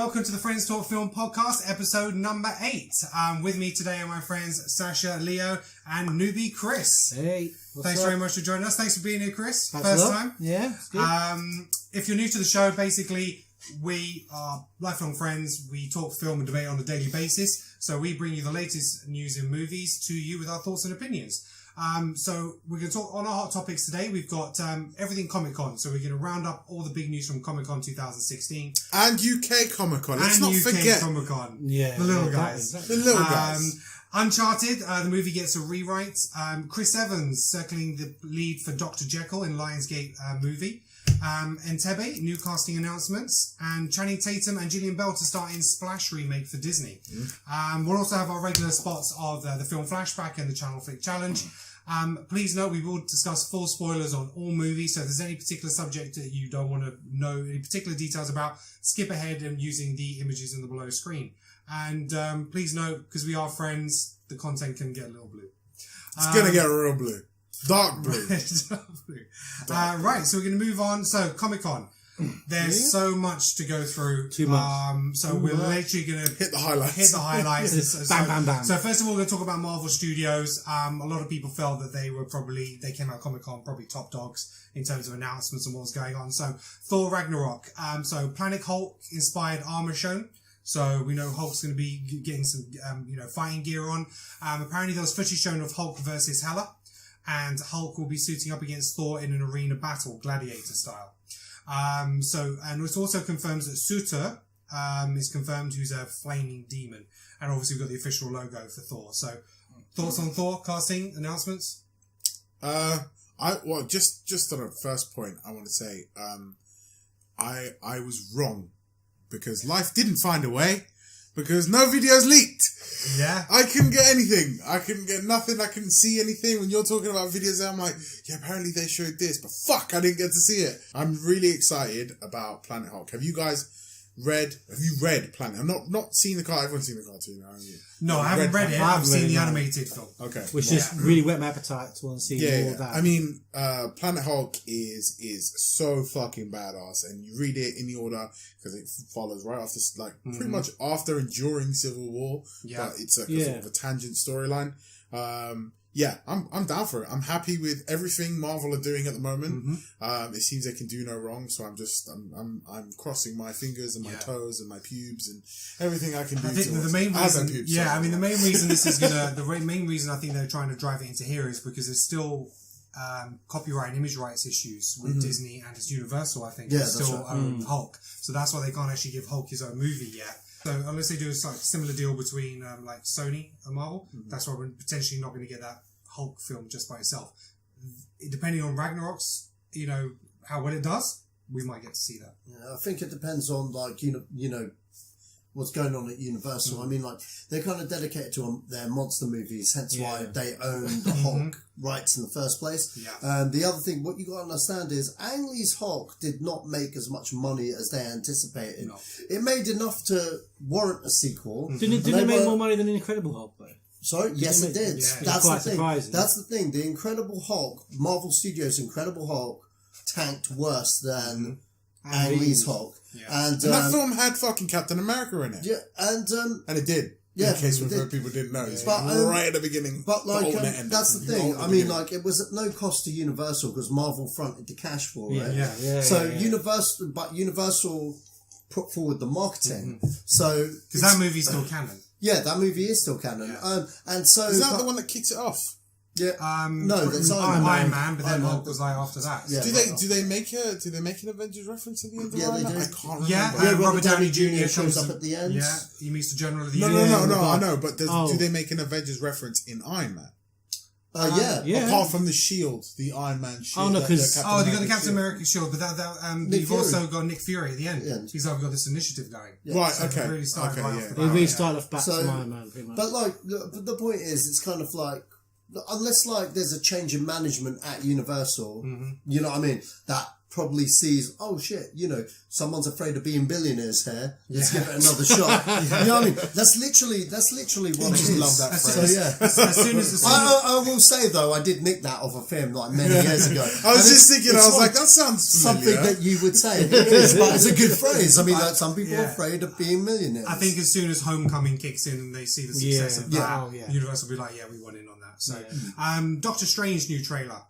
welcome to the Friends Talk Film Podcast, episode number 8. With me today are my friends Sacha, Leo, and newbie Chris. Hey, thanks very much for joining us. Thanks for being here, Chris. Thanks First time. Yeah, it's good. If you're new to the show, basically we are lifelong friends. We talk film and debate on a daily basis. So we bring you the latest news in movies to you with our thoughts and opinions. So we're going to talk on our hot topics today. We've got everything Comic-Con. So we're going to round up all the big news from Comic-Con 2016. And UK Comic-Con. Let's and not UK forget. Comic-Con. Yeah. The little guys. The little guys. Uncharted, the movie gets a rewrite. Chris Evans circling the lead for Dr Jekyll in Lionsgate movie. Entebbe, new casting announcements, and Channing Tatum and Jillian Bell to start in Splash remake for Disney. We'll also have our regular spots of the film Flashback and the Channel Flick Challenge. Please note we will discuss full spoilers on all movies, so if there's any particular subject that you don't want to know any particular details about, skip ahead and using the images in the below screen. And please note, because we are friends, the content can get a little blue. It's going to get real blue. Dark blue. Right, so we're going to move on. So, Comic-Con. There's so much to go through. Too much. So we're literally going to hit the highlights. Bang, bang, bang. So first of all, we're going to talk about Marvel Studios. A lot of people felt that they came out Comic-Con probably top dogs in terms of announcements and what was going on. So Thor Ragnarok. So Planet Hulk inspired armor shown. So we know Hulk's going to be getting some, fighting gear on. Apparently there was footage shown of Hulk versus Hela, and Hulk will be suiting up against Thor in an arena battle, gladiator style. And it also confirms that Suter, is confirmed who's a flaming demon. And obviously we've got the official logo for Thor. So thoughts on Thor casting announcements? Just on a first point, I want to say, I was wrong. Because life didn't find a way. Because no videos leaked. Yeah. I couldn't get anything. I couldn't get nothing. I couldn't see anything. When you're talking about videos, I'm like, yeah, apparently they showed this. But fuck, I didn't get to see it. I'm really excited about Planet Hulk. Have you read Planet? I'm not seen the cartoon. Everyone's seen the cartoon, haven't you? No, I haven't read it. I've seen the animated film. Okay. Which just really whet my appetite to want to see more of that. I mean, Planet Hulk is so fucking badass, and you read it in the order because it follows right after, pretty much after and during Civil War. Yeah. But it's a sort of a tangent storyline. I'm down for it. I'm happy with everything Marvel are doing at the moment. It seems they can do no wrong, so I'm crossing my fingers and my toes and my pubes and everything I can do. I think the main reason, the main reason this is the main reason I think they're trying to drive it into here is because there's still copyright and image rights issues with Disney, and it's Universal. I think still own Hulk, so that's why they can't actually give Hulk his own movie yet. So unless they do a similar deal between Sony and Marvel, that's why we're potentially not going to get that Hulk film just by itself. Depending on Ragnarok's, how well it does, we might get to see that. Yeah, I think it depends on what's going on at Universal. I mean, they're kind of dedicated to their monster movies, hence why they own the Hulk rights in the first place. Yeah. The other thing, what you got to understand is Ang Lee's Hulk did not make as much money as they anticipated. No. It made enough to warrant a sequel. Didn't it make more money than Incredible Hulk, though? Sorry? Yes, it did. Yeah, That's the thing. Surprising. That's the thing. The Incredible Hulk, Marvel Studios' Incredible Hulk, tanked worse than Ang Lee's Hulk. Yeah. And that film had fucking Captain America in it. Yeah, and it did. Yeah, in case it people didn't know. It's But, right at the beginning. But that's the thing. I mean, beginning. it was at no cost to Universal because Marvel fronted the cash for it. Yeah. So Universal put forward the marketing. So because that movie's still canon. Yeah, that movie is still canon. Yeah. And so is that the one that kicks it off? Yeah. No, that's Iron Man. But then Hulk was after that. Yeah, do they make an Avengers reference at the end of Iron Man? They do. I can't remember. Yeah, Robert Downey Jr. shows up at the end. Yeah, he meets the General of the No, I know, but do they make an Avengers reference in Iron Man? Yeah. Apart from the shield, the Iron Man shield. Oh, no, because... you got the Captain America shield, but you've also got Nick Fury at the end. Yeah. He's got this initiative going. Yeah. Right, So okay. It really started It really started off back to Iron Man, pretty much. But the point is, it's kind of unless there's a change in management at Universal, you know what I mean, that probably sees, oh shit, you know, someone's afraid of being billionaires here. Let's give it another shot. You know what I mean? That's literally what it is. Love that So, phrase. As soon as I will say though, I did nick that off a film like many years ago. I was just thinking, I was like, that sounds familiar. something that you would say. It is, but it's a good phrase. I mean, like some people are afraid of being millionaires. I think as soon as Homecoming kicks in and they see the success of that, Universal will be like, yeah, we want in on that. So, Doctor Strange new trailer.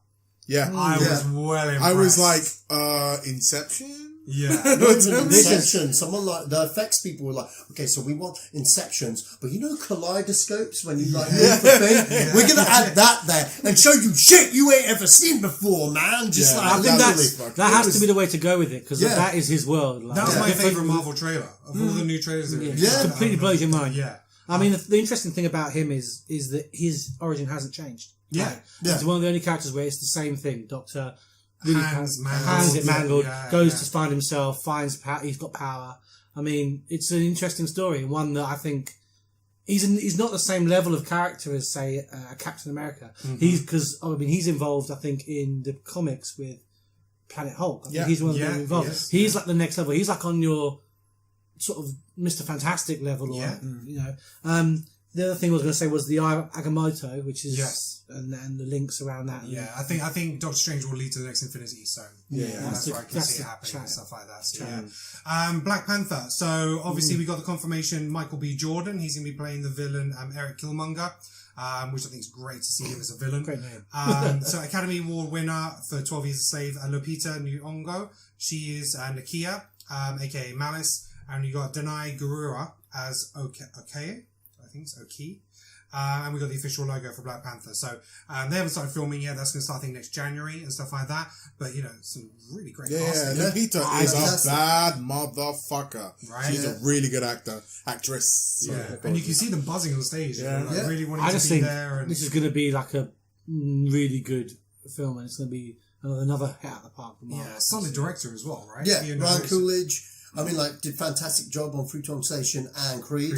Yeah. I was well impressed. I was like, Inception? Yeah. Not even Inception. Someone like the effects people were like, okay, so we want Inceptions, but you know kaleidoscopes when you like move the thing? We're gonna add that there and show you shit you ain't ever seen before, man. Just like I think that has to be the way to go with it because that is his world. Like, that was my favourite Marvel trailer of all the new trailers. It completely blows your mind. Yeah. I mean, the interesting thing about him is that his origin hasn't changed. Yeah. Like, he's one of the only characters where it's the same thing. Doctor Hands it mangled, goes to yeah. find himself, finds he's got power. I mean, it's an interesting story, and one that I think he's not the same level of character as, say, Captain America. Mm-hmm. He's involved, I think, in the comics with Planet Hulk. I think Yeah. he's one of them involved. Yes. He's like the next level. He's like on your sort of Mr. Fantastic level, or you know. The other thing I was going to say was the Eye of Agamotto, which is and the links around that. Yeah, I think Doctor Strange will lead to the next Infinity Stone. Yeah. That's where I can see it happening and stuff like that. So, Black Panther. So obviously we got the confirmation Michael B. Jordan. He's going to be playing the villain Eric Killmonger, which I think is great to see him as a villain. Great name. So Academy Award winner for 12 Years a Slave, Lupita Nyong'o. She is Nakia, aka Malice, and you got Denai Gurura as Okay. I think it's Oki. And we got the official logo for Black Panther. So they haven't started filming yet. That's going to start, I think, next January and stuff like that. But, you know, some really great casting. Yeah, Lupita is a bad motherfucker. Right? She's a really good actress. Yeah, and you can see them buzzing on stage. Yeah. Like, really wanting I to just be think there. And this is going to be like a really good film, and it's going to be another hit out of the park. solid director as well, right? Yeah, You know, Ryan Coolidge. I mean, like, did fantastic job on Fruiton Station and Creed.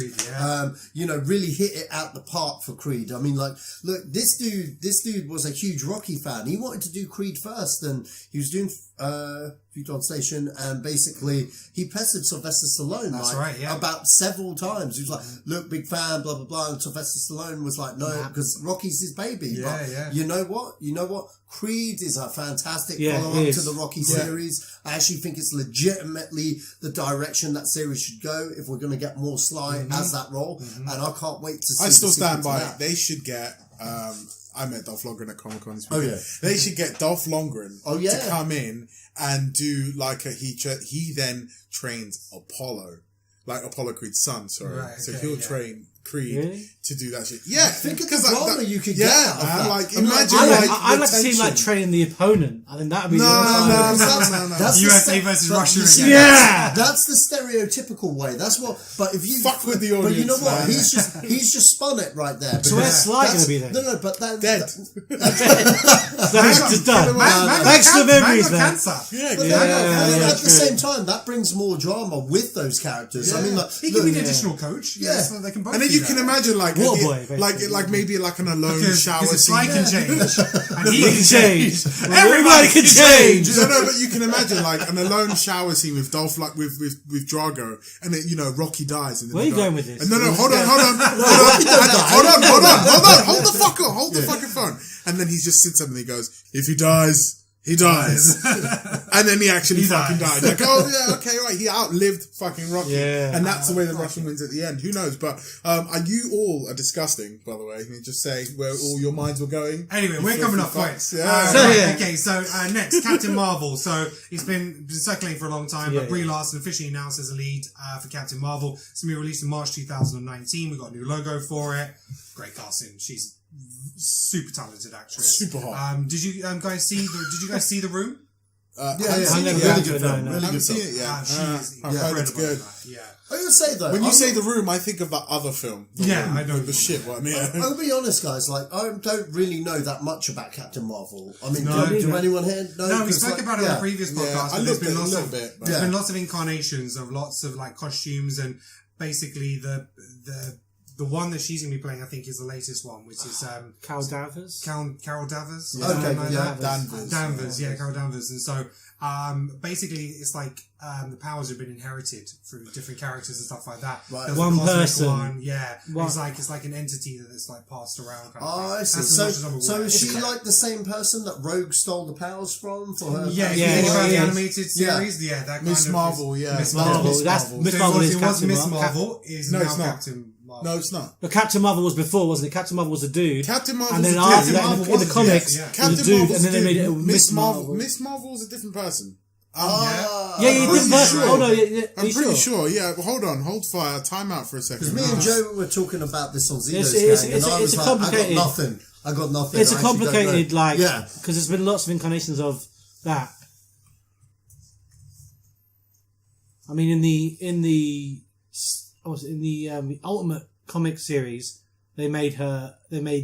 You know, really hit it out the park for Creed. I mean, like, look, this dude was a huge Rocky fan. He wanted to do Creed first, and he was doing Fruiton Station, and basically he pestered Sylvester Stallone. That's right, yeah. About several times. He was like, look, big fan, blah, blah, blah. And Sylvester Stallone was like, no, because Rocky's his baby. Yeah, but yeah. You know what? Creed is a fantastic Yeah, follow-up it to is. the Rocky series. I actually think it's legitimately the direction that series should go if we're going to get more Sly as that role. And I can't wait to see. I still the stand sequel to by that. it. They should get. I met Dolph Lundgren at Comic Con this Oh, weekend. yeah. They should get Dolph Lundgren to come in and do like he then trains Apollo, like Apollo Creed's son. Sorry, Right, so okay, he'll yeah. train Creed Really? to do that shit. Yeah, Think of the because drama you could get yeah, out of man, that. like I mean, imagine I'd like to see him like tension. training the opponent. I think that would be No. That's the USA versus Russia you see, again. Yeah. that's the stereotypical way. That's what. But if you Fuck with the but you know audience, what? man. He's just spun it right there. So where's Sly That's- gonna be then? No, but that Dead. That's just done. Thanks for the memories, man. Yeah, But at the same time, that brings more drama with those characters. I mean, like, he can be the additional coach. Yeah. So they can both And then do you that. can imagine like Waterboy, like maybe like an alone Because shower if Sly scene. can change, and he He can can change. change. Everybody can change. No, but you can imagine like an alone shower scene with Dolph, like with Drago, and then Rocky dies. And then Where they are you go, going with this? And no, hold on, hold the fucker, hold the fucking phone. And then he just sits up and he goes, "If he dies, he dies," and then he actually fucking died. Like, oh yeah, okay, right. He outlived fucking Rocky, and that's the way the Russian wins at the end. Who knows? But are you all disgusting? By the way, let me just say where all your minds were going. Anyway, we're coming off points. Yeah. Okay, so next, Captain Marvel. So it's been circulating for a long time, but Brie Larson officially announced as a lead for Captain Marvel. It's going to be released in March 2019. We got a new logo for it. Great casting. She's super talented actress. Super hot. Did you guys see the Room? yeah, really good film. I haven't seen it yet. I've heard it's good. Yeah. I would say though, When you say The Room, I think of that other film. I know the shit. What I mean, I'll be honest, guys. Like, I don't really know that much about Captain Marvel. I mean, No, do anyone here know? No, we 'Cause, spoke like, about it on the previous podcast. I But looked at it a little bit. But there's been lots of incarnations of lots of like costumes and basically the the one that she's going to be playing, I think, is the latest one, which is Carol Danvers. Carol Danvers. Yeah. Okay, Like yeah, that. Danvers, yeah, Carol Danvers. And so basically, it's like the powers have been inherited through different characters and stuff like that. Right. There's One the cosmic person. One, yeah. One. It's like an entity that's like passed around. Kind of Oh, thing. I see. That's as much as I'm So aware. is she like the same person that Rogue stole the powers from for her? Yeah, Yeah, if you think about the yeah. animated series, yeah, that Miss kind of Marvel, is, yeah. Miss That's Marvel. Marvel. That's Marvel. Miss So Marvel it is was Captain Miss Marvel. Marvel is No, now it's not. Captain Marvel. No, it's not. But Captain Marvel was before, wasn't it? Captain Marvel was a dude. Captain Marvel and then was a after dude. that, Marvel in the was a comics, dude, yeah. it was a Captain dude, Marvel's and then they made it Miss Marvel. Miss Marvel was a different person. Ah, Yeah, you I'm did pretty first. sure. Oh no, yeah, I'm you pretty sure. Yeah, but hold on, hold fire, time out for a second. Because me and Joe were talking about this on Zeno's It's- gang, it's- and I was it's a like, complicated- I got nothing. It's a I actually don't complicated, know. like, yeah. because there's been lots of incarnations of that. I mean, in the Ultimate comic series, they made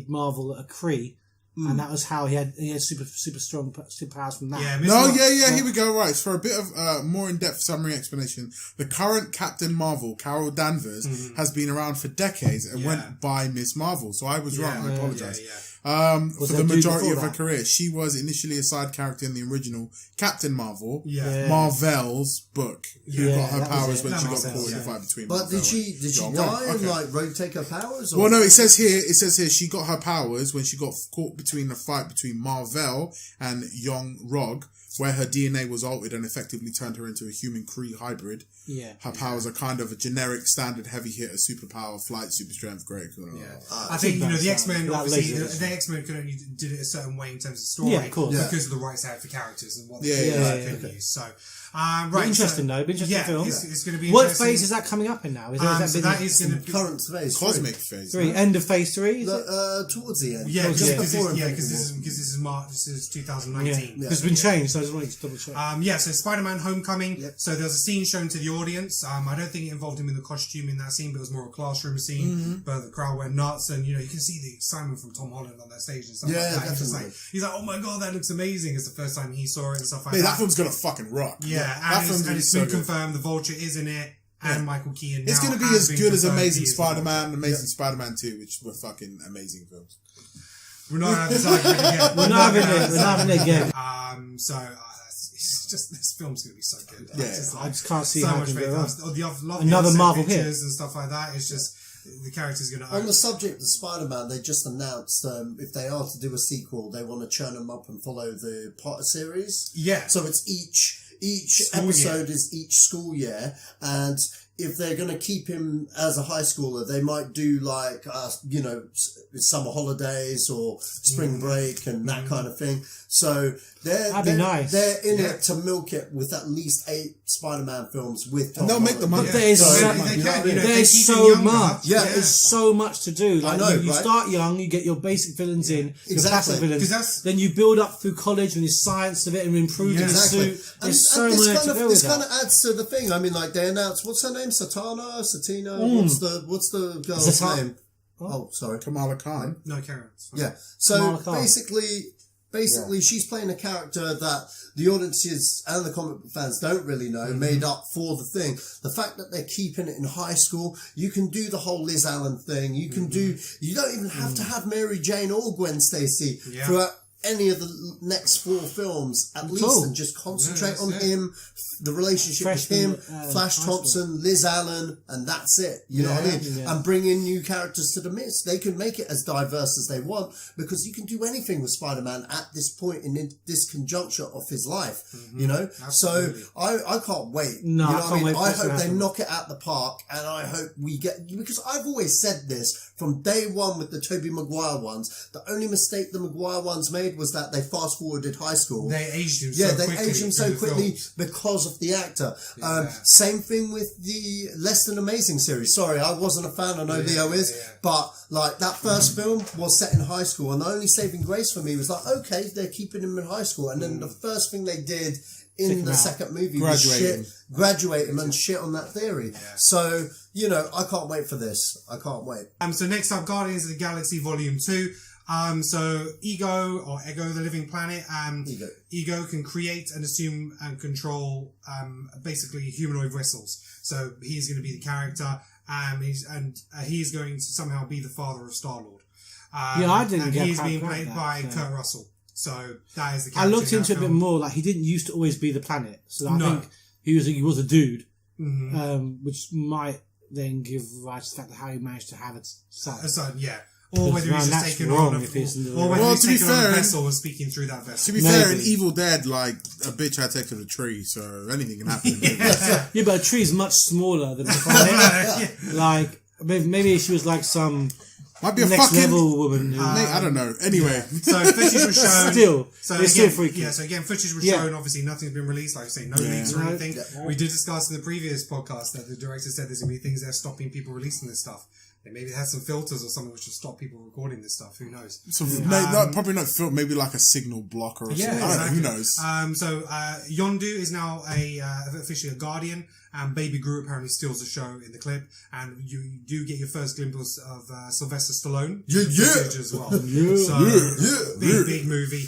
Marvel a Kree, and that was how he had super strong superpowers from that. Yeah, Miss No, Marvel. yeah, here we go. Right, so for a bit of more in-depth summary explanation, the current Captain Marvel, Carol Danvers, has been around for decades and went by Miss Marvel. So I was wrong. I apologize. For there the a dude majority before of her that? career, she was initially a side character in the original Captain Marvel, Yeah. Marvel's book. Who Yeah, got her that was powers it. when That she got makes caught sense, in the yeah. fight between. But Marvel did she John die Rock. and Okay. like Rogue take her powers? Or? Well, no, it says here she got her powers when she got caught between the fight between Marvel and Young Rog, where her DNA was altered and effectively turned her into a human Kree hybrid. Yeah. Her powers are kind of a generic, standard, heavy hitter, superpower, flight, super strength, great. I think the X-Men That obviously laser. the X-Men could only did it a certain way in terms of story, Yeah, of course. because of the rights they had for characters and what Yeah, they yeah, could use. So, right, Interesting so, though. Interesting yeah, film. it's going to be What interesting. phase is that coming up in now? Is So that is going to be current phase Cosmic phase. three? End of phase 3? Is it? towards the end. yeah, Yeah. because this is March. This is 2019. Because it's been changed, so I just wanted to double check. So Spider-Man Homecoming. Yep. So there's a scene shown to the audience. I don't think it involved him in the costume in that scene, but it was more a classroom scene. But the crowd went nuts, and you can see the excitement from Tom Holland on that stage and stuff Yeah, like that. definitely. He's like, oh my god, that looks amazing. It's the first time he saw it and stuff like Mate, that. that film's gonna fucking rock. Yeah, that film's and it's so been good. confirmed. The Vulture is in it, and Michael Keaton. It's now gonna be has as been good as confirmed Amazing he is the Spider-Man, Amazing Spider-Man 2, which were fucking amazing films. Vulture. We're not having this argument again. We're not having it again. It's just this film's gonna be so good. Yeah. I just can't see so how it much can faith. go wrong. Another Another Marvel hit. pictures and stuff like that. It's just the character's gonna. On the subject of Spider-Man, they just announced if they are to do a sequel, they want to churn them up and follow the Potter series. Yeah. So it's each School episode is each school year, and if they're going to keep him as a high schooler, they might do like summer holidays or spring break and that kind of thing. So That'd be nice. They're in it to milk it with at least 8 Spider-Man films with Tom And they'll make the money. But there's So so, they can, you know what I mean? there's so much. Yeah. There's so much to do. Like, know, you right? start young, you get your basic villains in, your Exactly. classic villains. 'Cause that's- Then you build up through college and the science of it and improving the Exactly. suit. There's so this much kind to of, do this with kind that. of adds to the thing. I mean, like they announced, what's her name? Satina? What's the girl's Zatan- name? Oh, sorry. Kamala Khan. No, Karen. It's fine. Yeah. So Kamala Khan. basically, she's playing a character that the audiences and the comic book fans don't really know, made up for the thing. The fact that they're keeping it in high school, you can do the whole Liz Allen thing. You can you don't even have to have Mary Jane or Gwen Stacy Yeah. throughout any of the next 4 films at least, all. and just concentrate on that's it. him, the relationship Freshman, with him, Flash high school. Thompson, Liz Allen, and that's it. You know what I mean? Yeah. And bring in new characters to the mix. They can make it as diverse as they want, because you can do anything with Spider-Man at this point in this conjuncture of his life. You know? Absolutely. So I can't wait. No, you know I what can't wait for I this to hope they happen. knock it out the park, and I hope we get, because I've always said this from day one with the Tobey Maguire ones. The only mistake the Maguire ones made was that they fast forwarded high school. They aged him. Yeah, so they quickly aged him so through the quickly films. because of the actor. Yeah. Same thing with the Less Than Amazing series. Sorry, I wasn't a fan. I know Leo is. yeah. But, like, that first film was set in high school. And the only saving grace for me was like, okay, they're keeping him in high school. And then the first thing they did in the second movie was graduate him and shit on that theory. So, I can't wait for this. I can't wait. So next up, Guardians of the Galaxy Volume 2. So Ego, the living planet, Ego can create and assume and control basically humanoid vessels. So he's going to be the character. He's going to somehow be the father of Star-Lord. I didn't and get he's how being great played that, by so. Kurt Russell. So that is the I character looked in into that it a bit film. more. Like, he didn't used to always be the planet. So I think he was a dude, which might then give rise to the fact that how he managed to have a son. A son, yeah. Or whether he's just taken on a vessel and speaking through that vessel. To be fair, in Evil Dead, like, a bitch had sex with a tree, so anything can happen. Yeah, but a tree is much smaller than a planet. Like, maybe she was like some might be a next fucking level woman. I don't know. Anyway, so footage was shown. Still freaky. Yeah, so again, footage was shown. Obviously, nothing's been released. Like I say, no leaks or anything. We did discuss in the previous podcast that the director said there's going to be things that are stopping people releasing this stuff. They maybe had some filters or something which will stop people recording this stuff. Who knows? Probably not film. Maybe like a signal blocker or something. Exactly. Who knows? So Yondu is now officially a Guardian, and Baby Groot apparently steals the show in the clip, and you do get your first glimpse of Sylvester Stallone footage as well. Big movie.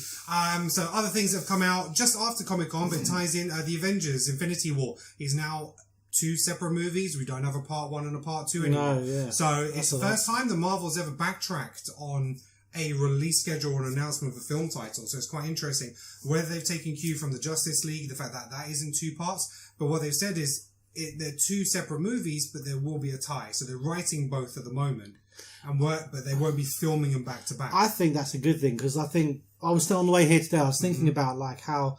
So other things that have come out just after Comic-Con, but it ties in the Avengers: Infinity War is now 2 separate movies. We don't have a part 1 and a part 2 anymore. So it's the first time that Marvel's ever backtracked on a release schedule or an announcement of a film title. So it's quite interesting. Whether they've taken cue from the Justice League, the fact that that is in 2 parts, but what they've said is they're 2 separate movies, but there will be a tie. So they're writing both at the moment, but they won't be filming them back to back. I think that's a good thing, because I think I was still on the way here today. I was thinking about like how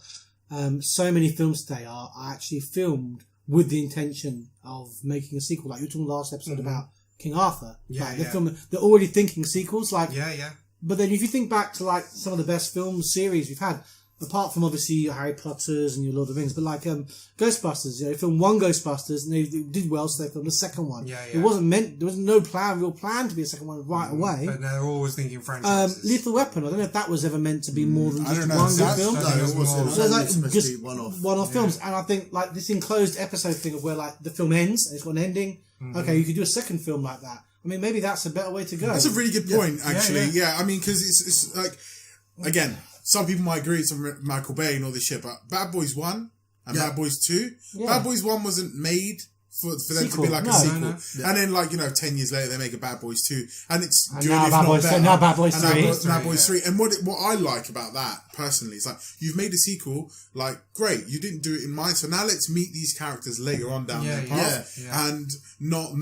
so many films today are actually filmed with the intention of making a sequel. Like you were talking last episode about King Arthur. They're already thinking sequels. But then if you think back to like some of the best film series we've had, apart from obviously your Harry Potters and your Lord of the Rings, but like Ghostbusters, they filmed 1 Ghostbusters and they did well, so they filmed the second one. It wasn't meant, there was no real plan to be a second one right away. But they're always thinking franchises. Lethal Weapon, I don't know if that was ever meant to be more than just one good film. No, it was like supposed to be one-off films. And I think like this enclosed episode thing of where like the film ends and it's got an ending. Okay, you could do a second film like that. I mean, maybe that's a better way to go. That's a really good point, actually. I mean, because it's like, again, some people might agree it's Michael Bay and all this shit, but Bad Boys 1 and Bad Boys 2, Bad Boys 1 wasn't made for them to be like a sequel. No. And then, like, 10 years later, they make a Bad Boys 2, and it's good, now if Bad not Boys, better. now Bad Boys 3. Now Boys 3. And what I like about that, personally, is like, you've made a sequel, like, great, you didn't do it in mind, so now let's meet these characters later on down their path, and not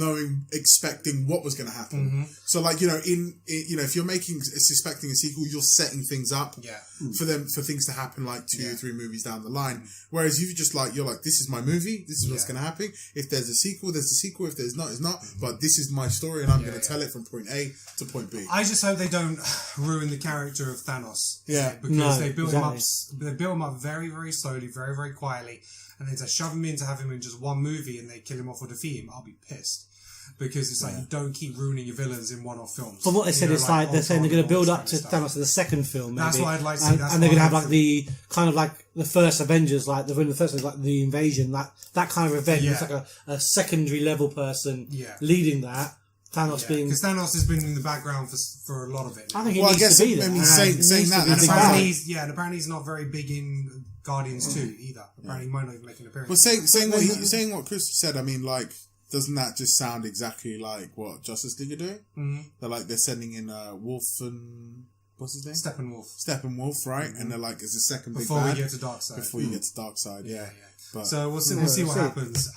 expecting what was going to happen. So, like, if you're suspecting a sequel, you're setting things up for things to happen, like 2 or 3 movies down the line. Whereas you're like, this is my movie, this is what's going to happen. If there's a sequel, there's a sequel. If there's not, it's not. But this is my story, and I'm going to tell it from point A to point B. I just hope they don't ruin the character of Thanos. Because they built him up. They built him up very, very slowly, very, very quietly, and then to shove him in to have him in just one movie and they kill him off or defeat him, I'll be pissed. Because it's like you don't keep ruining your villains in one-off films. From what they said, it's like they're saying they're going to build up to Thanos in the second film. Maybe. That's what I'd like to see. And they're going to have like the kind of like the first Avengers, like the first like the invasion, like that kind of event. It's like a secondary level person leading that. Thanos being, because Thanos has been in the background for a lot of it. I think he needs to be there. Saying that, and apparently he's not very big in Guardians 2 either. Apparently he might not even make an appearance. Well, saying what Chris said, I mean, like, doesn't that just sound exactly like what Justice League are doing? They're sending in Wolf and what's his name? Steppenwolf, right? And they're like, it's a second big bad. Before we get to Darkseid. Before you get to Darkseid, But, so we'll see what happens.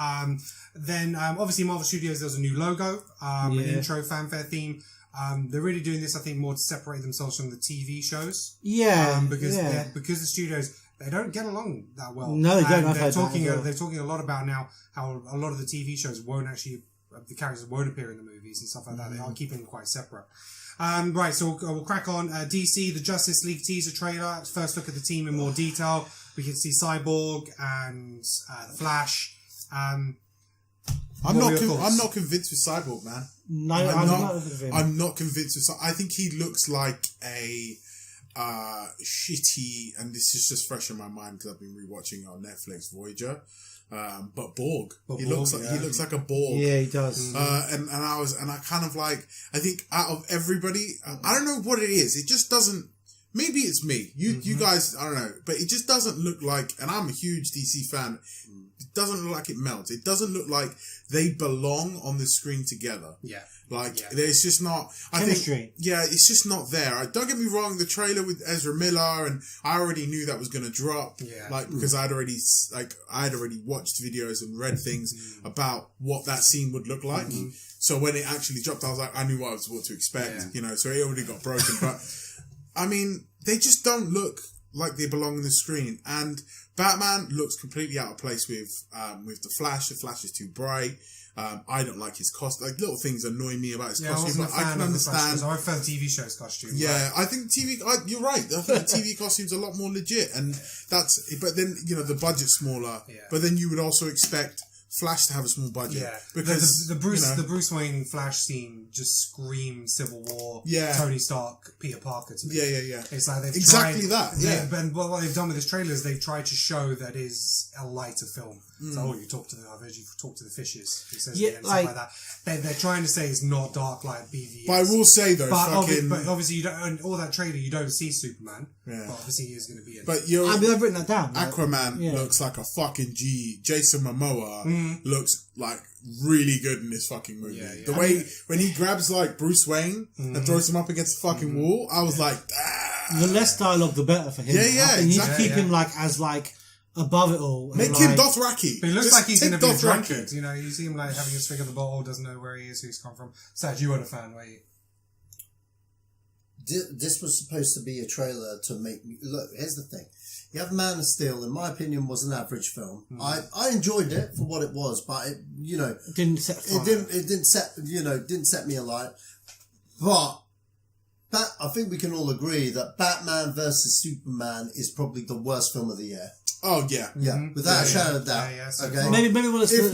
Then obviously Marvel Studios, there's a new logo, an intro fanfare theme. They're really doing this, I think, more to separate themselves from the TV shows. Because the studios, they don't get along that well. No, they don't. They're talking a lot about now how a lot of the TV shows the characters won't appear in the movies and stuff like that. They are keeping them quite separate. Right, so we'll crack on. DC, the Justice League teaser trailer. First look at the team in more detail. We can see Cyborg and the Flash. I'm not convinced with Cyborg, man. No, I'm not convinced with Cyborg. I think he looks like a shitty, and this is just fresh in my mind because I've been rewatching on Netflix Voyager. But Borg. He looks like a Borg. Yeah, he does. And I kind of like, I think out of everybody, I don't know what it is. It just doesn't. maybe it's me. You guys, I don't know, but it just doesn't look like. And I'm a huge DC fan. It doesn't look like it melts. It doesn't look like they belong on the screen together. Yeah. There's just not chemistry. It's just not there. Don't get me wrong, the trailer with Ezra Miller, and I already knew that was going to drop. Yeah. Because I'd already watched videos and read things about what that scene would look like. So when it actually dropped, I was like, I knew what to expect. Yeah. So it already got broken. But I mean, they just don't look like they belong on the screen. And Batman looks completely out of place with the Flash. The Flash is too bright. I don't like his costume. Like, little things annoy me about his costume, but I can understand. I prefer TV show's costume. Yeah, I think you're right. I think the TV costume's a lot more legit, and but then, the budget's smaller, but then you would also expect Flash to have a small budget. Yeah, because the Bruce Wayne Flash scene just screams Civil War. Yeah. Tony Stark, Peter Parker to me. Yeah. It's like they've exactly tried, that. Yeah, and what they've done with this trailer is they've tried to show that is a lighter film. So, you talk to I've heard you talk to the fishes. He says stuff like that. They're trying to say it's not dark like BVS. But I will say though, but obviously you don't. In all that trailer, you don't see Superman. Yeah. But obviously he is going to be in. But I've written that down. Aquaman looks like a fucking G. Jason Momoa looks like really good in this fucking movie. Yeah. The way when he grabs like Bruce Wayne and throws him up against the fucking wall, I was like, the less dialogue, the better for him. Yeah, You need to keep him as above it all. Make him Dothraki. But he looks like he's going to be a Dothraki. drunkard. You see him having a swig of the bottle, doesn't know where he is, who he's come from. Saj, you weren't a fan, were you? This was supposed to be a trailer to make me... Look, here's the thing. You have Man of Steel, in my opinion, was an average film. I enjoyed it for what it was, but it didn't set fire. It didn't set me alight. But I think we can all agree that Batman versus Superman is probably the worst film of the year. Oh yeah, without a shadow of doubt. Okay, maybe we'll if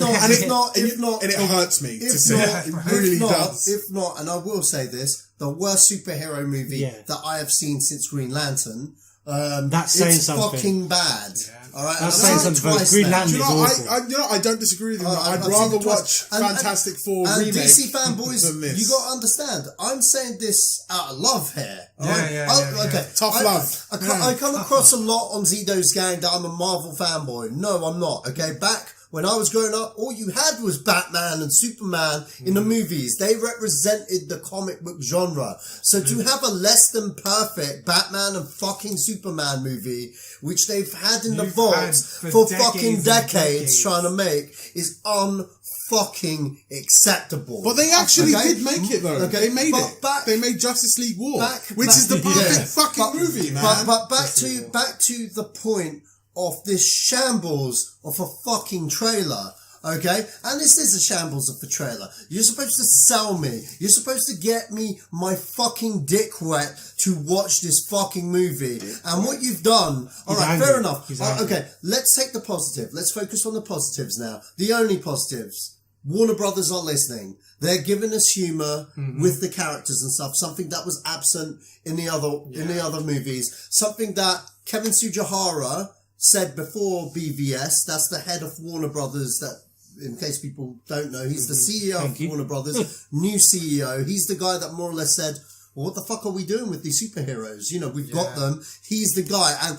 not, and it hurts me to say it. It really does. If not, and I will say this: the worst superhero movie that I have seen since Green Lantern. That's saying something. It's fucking bad. All right, that's saying something. Green Lantern is awful. I don't disagree with you. I'd rather watch Fantastic Four remake DC fanboys than this. You got to understand. I'm saying this out of love here. Okay, tough love. I come across a lot on Zido's gang that I'm a Marvel fanboy. No, I'm not. Okay, back when I was growing up, all you had was Batman and Superman in the movies. They represented the comic book genre. So to have a less than perfect Batman and fucking Superman movie, which they've had in the vaults for fucking decades trying to make, is unfucking acceptable. But they actually did make it though. Okay, they made it. They made Justice League War, which is the perfect fucking movie, man. But back to the point of this shambles of a fucking trailer, okay? And this is a shambles of a trailer. You're supposed to sell me. You're supposed to get me my fucking dick wet to watch this fucking movie. And what you've done... Alright, fair enough. Okay, let's take the positive. Let's focus on the positives now. The only positives. Warner Brothers are listening. They're giving us humour with the characters and stuff. Something that was absent in the other movies. Something that Kevin Tsujihara said before BVS, that's the head of Warner Brothers, that, in case people don't know, he's the CEO of Warner Brothers, new CEO. He's the guy that more or less said, well, what the fuck are we doing with these superheroes? We've got them. He's the guy. And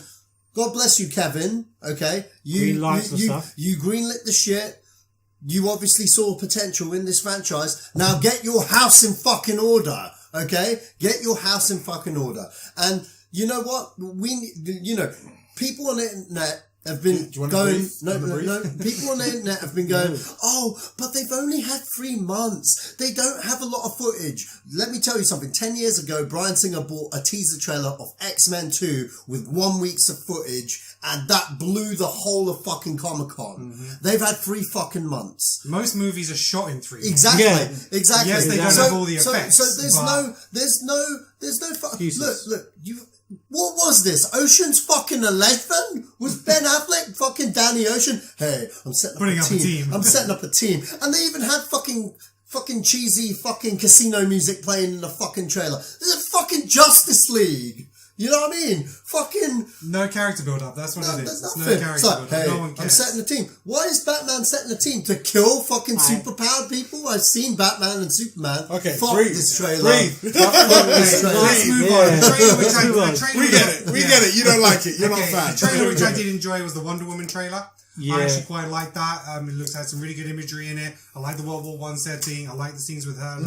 God bless you, Kevin. Okay. You greenlit the shit. You obviously saw potential in this franchise. Now get your house in fucking order. Okay. Get your house in fucking order. And you know what? People on the internet have been going... No. People on the internet have been going, oh, but they've only had 3 months. They don't have a lot of footage. Let me tell you something. 10 years ago, Bryan Singer bought a teaser trailer of X-Men 2 with 1 week's of footage, and that blew the whole of fucking Comic-Con. They've had 3 fucking months. Most movies are shot in 3 months. Exactly. Yeah. Exactly. Yes, they don't have all the effects. So there's no fucking... Look, what was this? Ocean's fucking 11? Was Ben Affleck fucking Danny Ocean? Hey, I'm setting up a team. I'm setting up a team. And they even had fucking cheesy fucking casino music playing in the fucking trailer. This is fucking Justice League. You know what I mean? Fucking No character build up. That's what it is. there's It's no nothing. character It's like, build up. hey, No one I'm cares. setting a team. Why is Batman setting a team? To kill fucking superpowered people? I've seen Batman and Superman. Okay, Fuck breathe. this trailer. Breathe. Fuck this trailer. Let's move Yeah. on. The trailer which I, Move on. the trailer We get it. We get it. You don't like it. You're Okay, not a fan. the trailer which I did enjoy was the Wonder Woman trailer. Yeah. I actually quite like that. It had some really good imagery in it. I like the World War One setting. I like the scenes with her.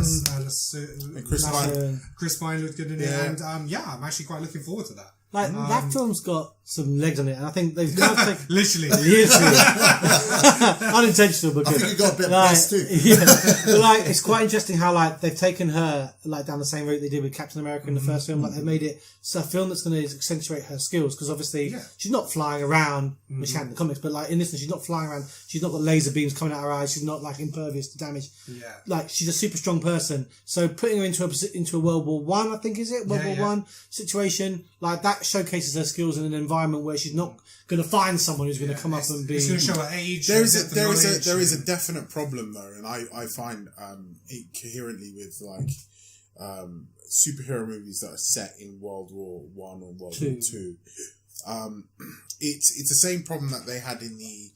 Chris Pine. Chris Pine looked good in Yeah. it, and I'm actually quite looking forward to that. Like that film's got some legs on it, and I think they've kind of taken Literally. unintentional, but I good. think it got a bit Like, less too. yeah, but like it's quite interesting how like they've taken her like down the same route they did with Captain America in the first film. Like they've made it a film that's going to accentuate her skills because obviously she's not flying around, which she had in the comics, but like in this one she's not flying around. She's not got laser beams coming out her eyes. She's not like impervious to damage. Yeah. Like she's a super strong person. So putting her into a World War One, I think is it World War One situation, like that showcases her skills in an environment where she's not going to find someone who's going to come up and be. It's going to show her age. There is a definite problem though, and I find it coherently with like superhero movies that are set in World War One or World War Two. It's the same problem that they had in the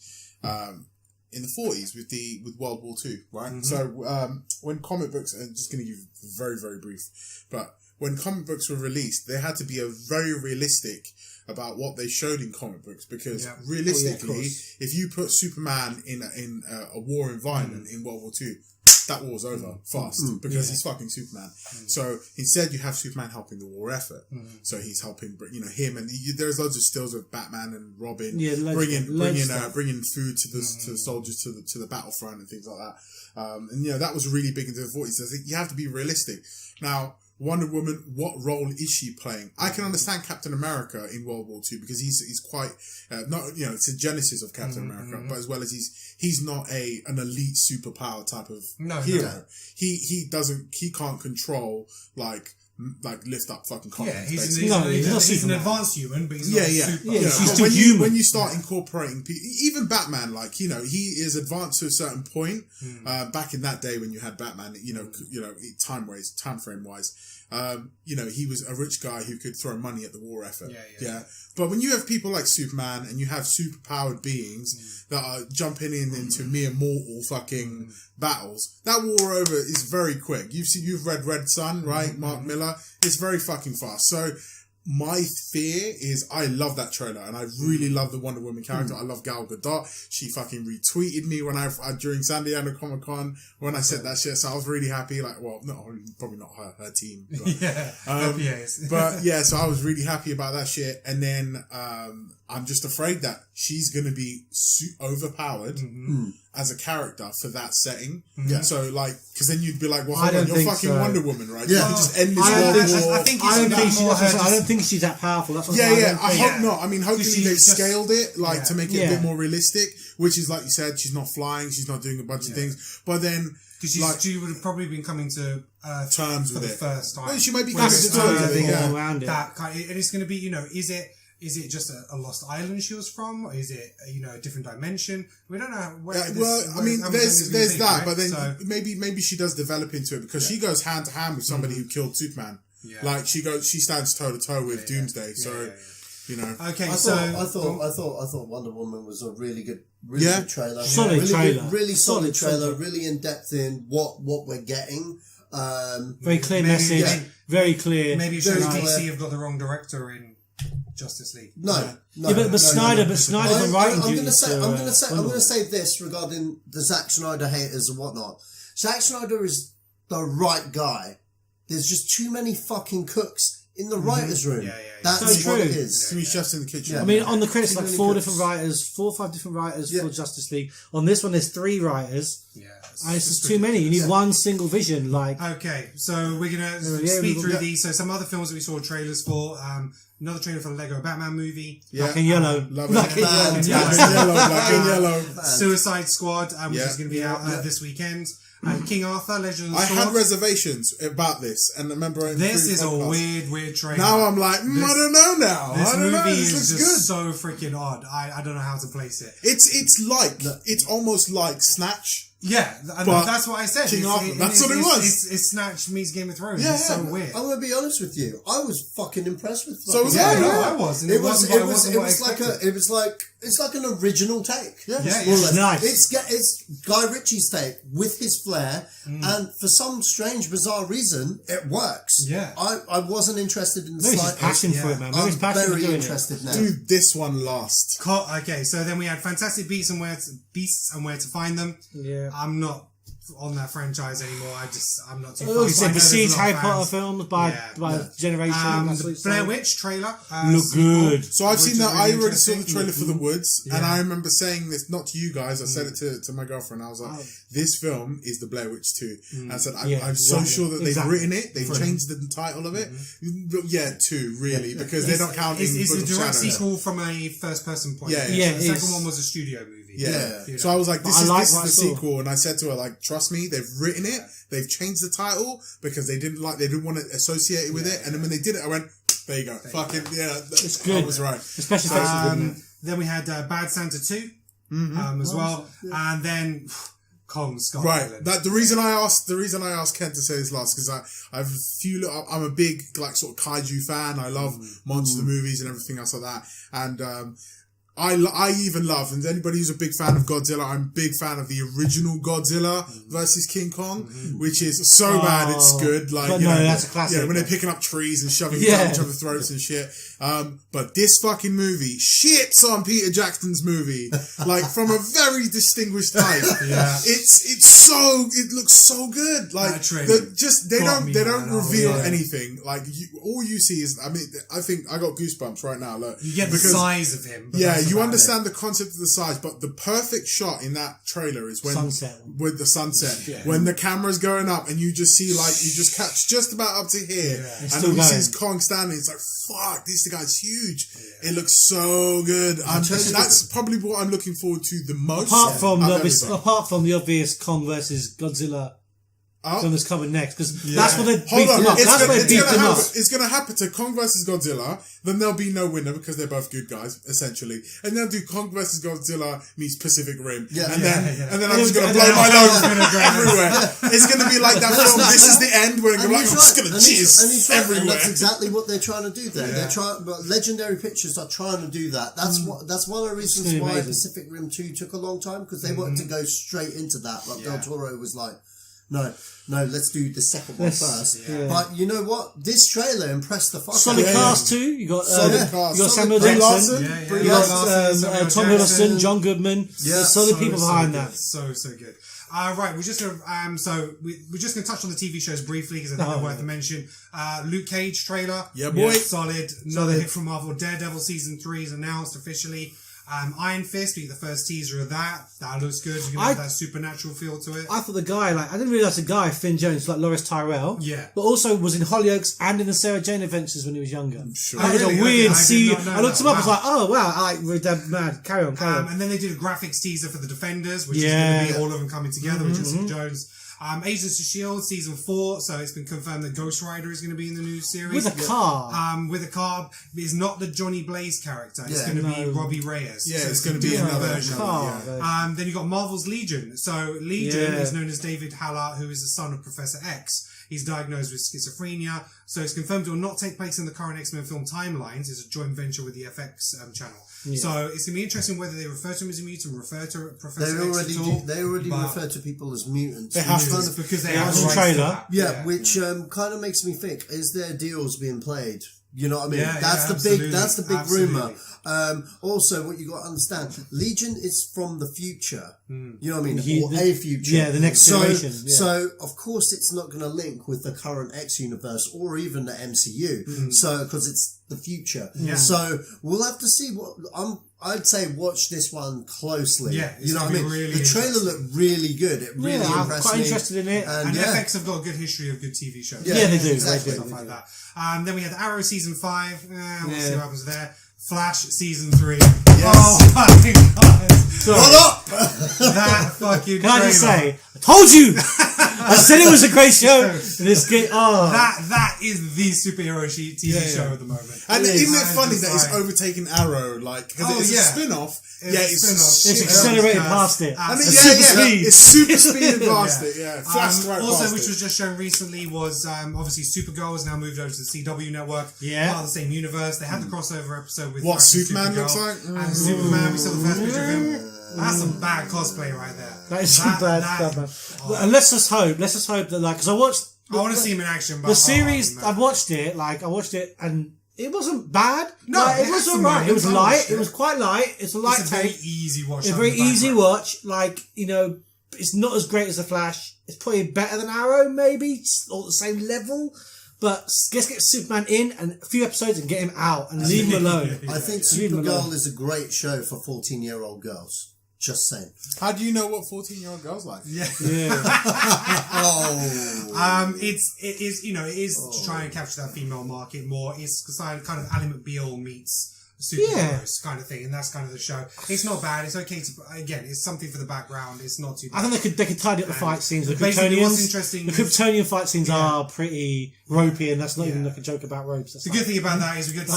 40s with World War Two, right? Mm-hmm. So when comic books, I'm just going to give very very brief, but when comic books were released, they had to be very realistic about what they showed in comic books because realistically, if you put Superman in a war environment in World War Two, that war's over fast because he's fucking Superman. So instead, you have Superman helping the war effort. So he's helping, him, and there's loads of stills of Batman and Robin bringing food to the soldiers to the battlefront and things like that. And that was really big into the 40s. So I think you have to be realistic. Now, Wonder Woman, what role is she playing? I can understand Captain America in World War II because he's quite it's a genesis of Captain America, but as well as he's not an elite superpower type of hero. No. He can't control like lift up fucking continents. He's an advanced human, but he's not super. He's still human. When you start incorporating people, even Batman, he is advanced to a certain point. Back in that day when you had Batman, time frame wise, he was a rich guy who could throw money at the war effort. But when you have people like Superman and you have superpowered beings that are jumping into mere mortal fucking battles, that war over is very quick. You've read Red Sun, right? Mark Miller. It's very fucking fast. So my fear is I love that trailer and I really love the Wonder Woman character. I love Gal Gadot. She fucking retweeted me when during San Diego Comic Con when I said that shit. So I was really happy. Like, well, no, probably not her team. But, but yeah, so I was really happy about that shit. And then I'm just afraid that she's going to be overpowered as a character for that setting. So like, because then you'd be like, well, hold on, you're fucking Wonder Woman, right? You can just end this World War. I don't think she's that powerful. That's what I hope not. I mean, hopefully they've scaled it to make it a bit more realistic, which is like you said, she's not flying, she's not doing a bunch of things, but then because she would have probably been coming to terms for with the it first time. Well, she might be coming to terms with it. Around it. That kind of, and it's going to be, is it just a lost island she was from, or is it a different dimension? We don't know. There's that, right? but then maybe she does develop into it because she goes hand to hand with somebody who killed Superman. Like she stands toe to toe with Doomsday. Okay, I thought Wonder Woman was a really good trailer. Really solid trailer. Really in depth in what we're getting. Very clear message. Very clear. Maybe it shows DC have got the wrong director in Justice League. But Snyder was writing. I'm going to say this regarding the Zack Snyder haters and whatnot. Zack Snyder is the right guy. There's just too many fucking cooks in the writers' room. That's so what true. it is. Too many chefs in the kitchen. I mean, on the credits, like 4 or 5 different writers for Justice League. On this one, there's 3 writers. And it's just too many. You need one single vision. Okay, so we're going to speed through these. So some other films that we saw trailers for. Another trailer for the Lego Batman movie. Black and yellow. Black and yellow. Suicide Squad, which is going to be out this weekend. King Arthur, Legend of the Sword. I had reservations about this, and I remember this is a weird trailer. Now I'm like, I don't know now. This movie is just good. so freaking odd. I don't know how to place it. It's almost like Snatch. Yeah, and But that's what I said. King Arthur, that's what it was. It's Snatch meets Game of Thrones. Yeah, It's so yeah. weird. I'm gonna be honest with you. I was fucking impressed with. So was Yeah, I. no, Yeah. I was. And It was like an original take. Yeah. Yeah, More or yeah. less. Nice. It's Guy Ritchie's take with his flair, and for some strange, bizarre reason, it works. Yeah. I wasn't interested in the Maybe he's slightest. passion for it, man. Maybe I'm he's passionate for very doing interested now. Do this one last. Okay, so then we had Fantastic Beasts and Where to Find Them. Yeah. I'm not on that franchise anymore. I'm not too. Oh, fussed. so I know there's precedes a lot Harry of Potter fans. films by Yeah. generation. That's what The it's Blair saying. Witch trailer Look good. So I've Which seen is that. really I already saw the interesting. trailer for The Woods, and Yeah. I remember saying this not to you guys. I said it to my girlfriend. I was like, "This film is the Blair Witch 2." And I said, I'm so exactly. sure that they've Exactly. written it. They've changed the title of it. But yeah, 2 really, because they're not counting. It's Book a of direct Shadows. sequel from a first-person point. Yeah, of view. yeah. So the Yeah, second it's- one was a studio movie. Yeah. You know. So I was like, this I is like the what I saw. sequel, and I said to her, like, trust me, they've written it, they've changed the title because they didn't want to associate it with it, and then when they did it, I went, there you go, fucking It's good. I was right. Especially Then we had Bad Santa 2 as well, and then Kong Skull Right. Island. That the reason I asked Ken to say this last because I'm a big like sort of kaiju fan. I love monster movies and everything else like that, and I even love, and anybody who's a big fan of Godzilla, I'm a big fan of the original Godzilla versus King Kong, which is so bad it's good. Like, But you no, know, that's a classic. Yeah, when they're picking up trees and shoving Yeah. down each other's throats and shit. But this fucking movie shits on Peter Jackson's movie, like from a very distinguished type. Yeah. It looks so good. Like That trailer they got me, don't man. reveal Yeah. anything. Like all you see is, I think I got goosebumps right now. Look, You get the because- size of him. But yeah, that's you about understand the concept of the size, but the perfect shot in that trailer is when Sunset. with the sunset, when the camera's going up and you just see you just catch just about up to here, It's and still then you going. see Kong standing. It's like, fuck, this guy's huge. It looks so good. That's probably what I'm looking forward to the most. Apart from out of everything. the obvious Kong versus Godzilla film that's coming next, because Yeah. that's what they Hold beat on, them up. That's what they beat them up. it's gonna happen to Kong versus Godzilla. Then there'll be no winner because they're both good guys, essentially. And they'll do Kong versus Godzilla meets Pacific Rim. Yeah. and then I'm And just gonna then- blow and my then- nose everywhere. It's gonna be like that film. This is the end where I'm And like, he's I'm just right. gonna And he's jizz right. everywhere. And that's exactly what they're trying to do there. Yeah. They're trying, but Legendary Pictures are trying to do that. That's one of the reasons gonna be why amazing. Pacific Rim 2 took a long time, because they wanted to go straight into that. But Del Toro was like, no, let's do the second one first. yeah. But you know what? This trailer impressed the fuck Solid out of me. cast too. You got Solid cast. you got Samuel Brie Jackson. Larson. Yeah, You yeah. got Larson, Samuel Tom Hiddleston, Jackson. John Goodman. Yeah, There's solid people So behind good. that. So good. Right, we're just gonna we're just gonna touch on the TV shows briefly because I think they're worth a mention. Luke Cage trailer, Yeah, boy. solid. Another hit from Marvel. Daredevil season 3 is announced officially. Iron Fist, we get the first teaser of that. That looks good. You're gonna have that supernatural feel to it. I thought the guy, I didn't realise the guy, Finn Jones, like Loris Tyrell. Yeah. But also was in Hollyoaks and in the Sarah Jane Adventures when he was younger. Sure. I did Really? a weird Okay, I did not know I looked that. him up, I was Wow. like, oh wow, I like Red Dead Mad. Carry on. And then they did a graphics teaser for the Defenders, which Yeah. is going to be all of them coming together with Jessica Jones. Agents of S.H.I.E.L.D. season 4, so it's been confirmed that Ghost Rider is going to be in the new series. With a car. With a car. It's not the Johnny Blaze character. It's Yeah. going to be Robbie Reyes. Yeah, So it's going to be different another version. car. yeah. Then you got Marvel's Legion. So Legion Yeah. is known as David Haller, who is the son of Professor X. He's diagnosed with schizophrenia, so it's confirmed it will not take place in the current X-Men film timelines. It's a joint venture with the FX channel. So it's going to be interesting whether they refer to him as a mutant, refer to Professor X at all. They already but- refer to people as mutants. They have Which to. kind of- because they Yeah, have it's the a rights to trailer. that. Yeah, which kind of makes me think: is there deals being played? You know what I mean? Yeah, that's yeah, that's the big absolutely. rumor. Also, what you got to understand: Legion is from the future. You know what I mean? Or a future. Yeah, the next generation. Yeah. So of course, it's not going to link with the current X universe or even the MCU. So because it's the future. Yeah. So we'll have to see what I'd say watch this one closely. Yeah, it's you know what I gonna mean? be really The trailer interesting. looked really good. It really I'm impressed quite me. interested in it. And And yeah. FX have got a good history of good TV shows. Yeah, they do. Exactly. Stuff like that. Then we had Arrow season 5. We'll see what happens there. Flash season 3. Yes. Oh my god! What up? That fucking. Can I just say, I told you! I said it was a great show. That is the superhero TV show at the moment. And isn't it funny that it's overtaken Arrow? Like, because it's a spin-off. It's accelerated past it. It's super speeded past it. Yeah, flashed right also, past which it. was just shown recently, was obviously Supergirl has now moved over to the CW network. Yeah, part of the same universe. They had the crossover episode with what Superman looks like. And Superman, we saw the first picture of him. That's some bad cosplay right there. That is some bad. And let's just hope that, like, because I watched. I want to see him in action. But the series, I watched it, and it wasn't bad. No, like, it was alright. It was light. It was quite light. It's a light take. It's a very easy watch. It's a very easy watch. Like, you know, it's not as great as The Flash. It's probably better than Arrow, maybe, or the same level. But let's get Superman in and a few episodes and get him out and leave him alone. I think Supergirl is a great show for 14-year-old girls. Just saying. How do you know what 14-year-old girls like? Yeah. Oh. It is to try and capture that female market more. It's kind of Ally McBeal meets superheroes kind of thing, and that's kind of the show. It's not bad. It's okay to, again, it's something for the background. It's not too bad. I think they could tidy up the fight scenes. The Kryptonian Kryptonian fight scenes are pretty ropey, and that's not even like a joke about ropes. The good thing about that is we get to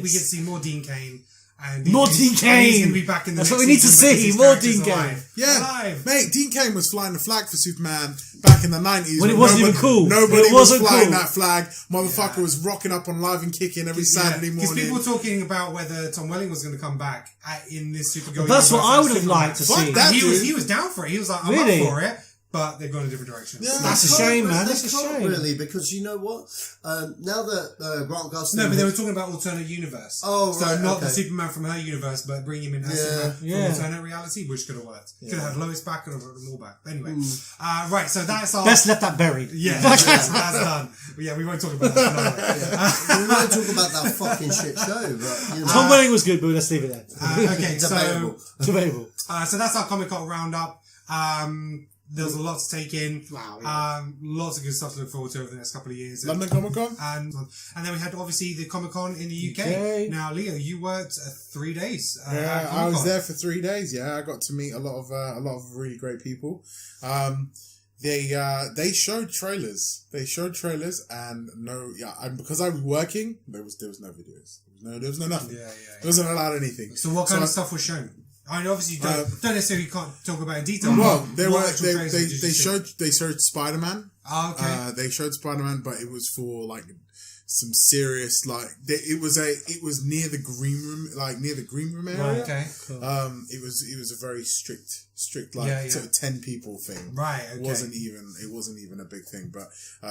see more Dean Cain. And more Dean Cain. He's going to be back in the That's next what we need to see. More Dean Cain. Yeah, mate. Dean Cain was flying the flag for Superman back in the 90s when it wasn't even cool. Nobody was flying that flag. Motherfucker was rocking up on Live and Kicking every Saturday morning. Because people were talking about whether Tom Welling was going to come back in this Supergirl. That's what I would have liked to see. He was down for it. He was like, I'm up for it. But they've gone a different direction. Yeah, that's a shame, man. That's a shame. Really, because you know what? Now that Grant Gustin... No, but they were talking about alternate universe. Oh, so right, not the Superman from her universe, but bring him in as Superman from alternate reality, which could have worked. Could have had Lois back, could have had them all back. Anyway, right, so that's our... Best left that buried. Yeah, that's done. Yeah, we won't talk about that. We won't talk about that fucking shit show, but... You know. Tom Welling was good, but let's leave it there. Okay, Debatable. So that's our Comic-Con roundup. There's a lot to take in. Wow. Yeah. Lots of good stuff to look forward to over the next couple of years. London Comic Con? And then we had obviously the Comic Con in the UK. Now, Leo, you worked 3 days. I was there for 3 days. Yeah, I got to meet a lot of really great people. They showed trailers. And because I was working, there was no videos. There was no nothing. Yeah. There wasn't allowed anything. So what kind of stuff was shown? I mean, obviously, you don't necessarily can't talk about it in detail. Well, they showed Spider-Man. Oh, okay. They showed Spider-Man, but it was for like some serious it was near the green room area. Right, okay. Cool. It was a very strict sort of 10 people thing. Right, okay. It wasn't even a big thing, but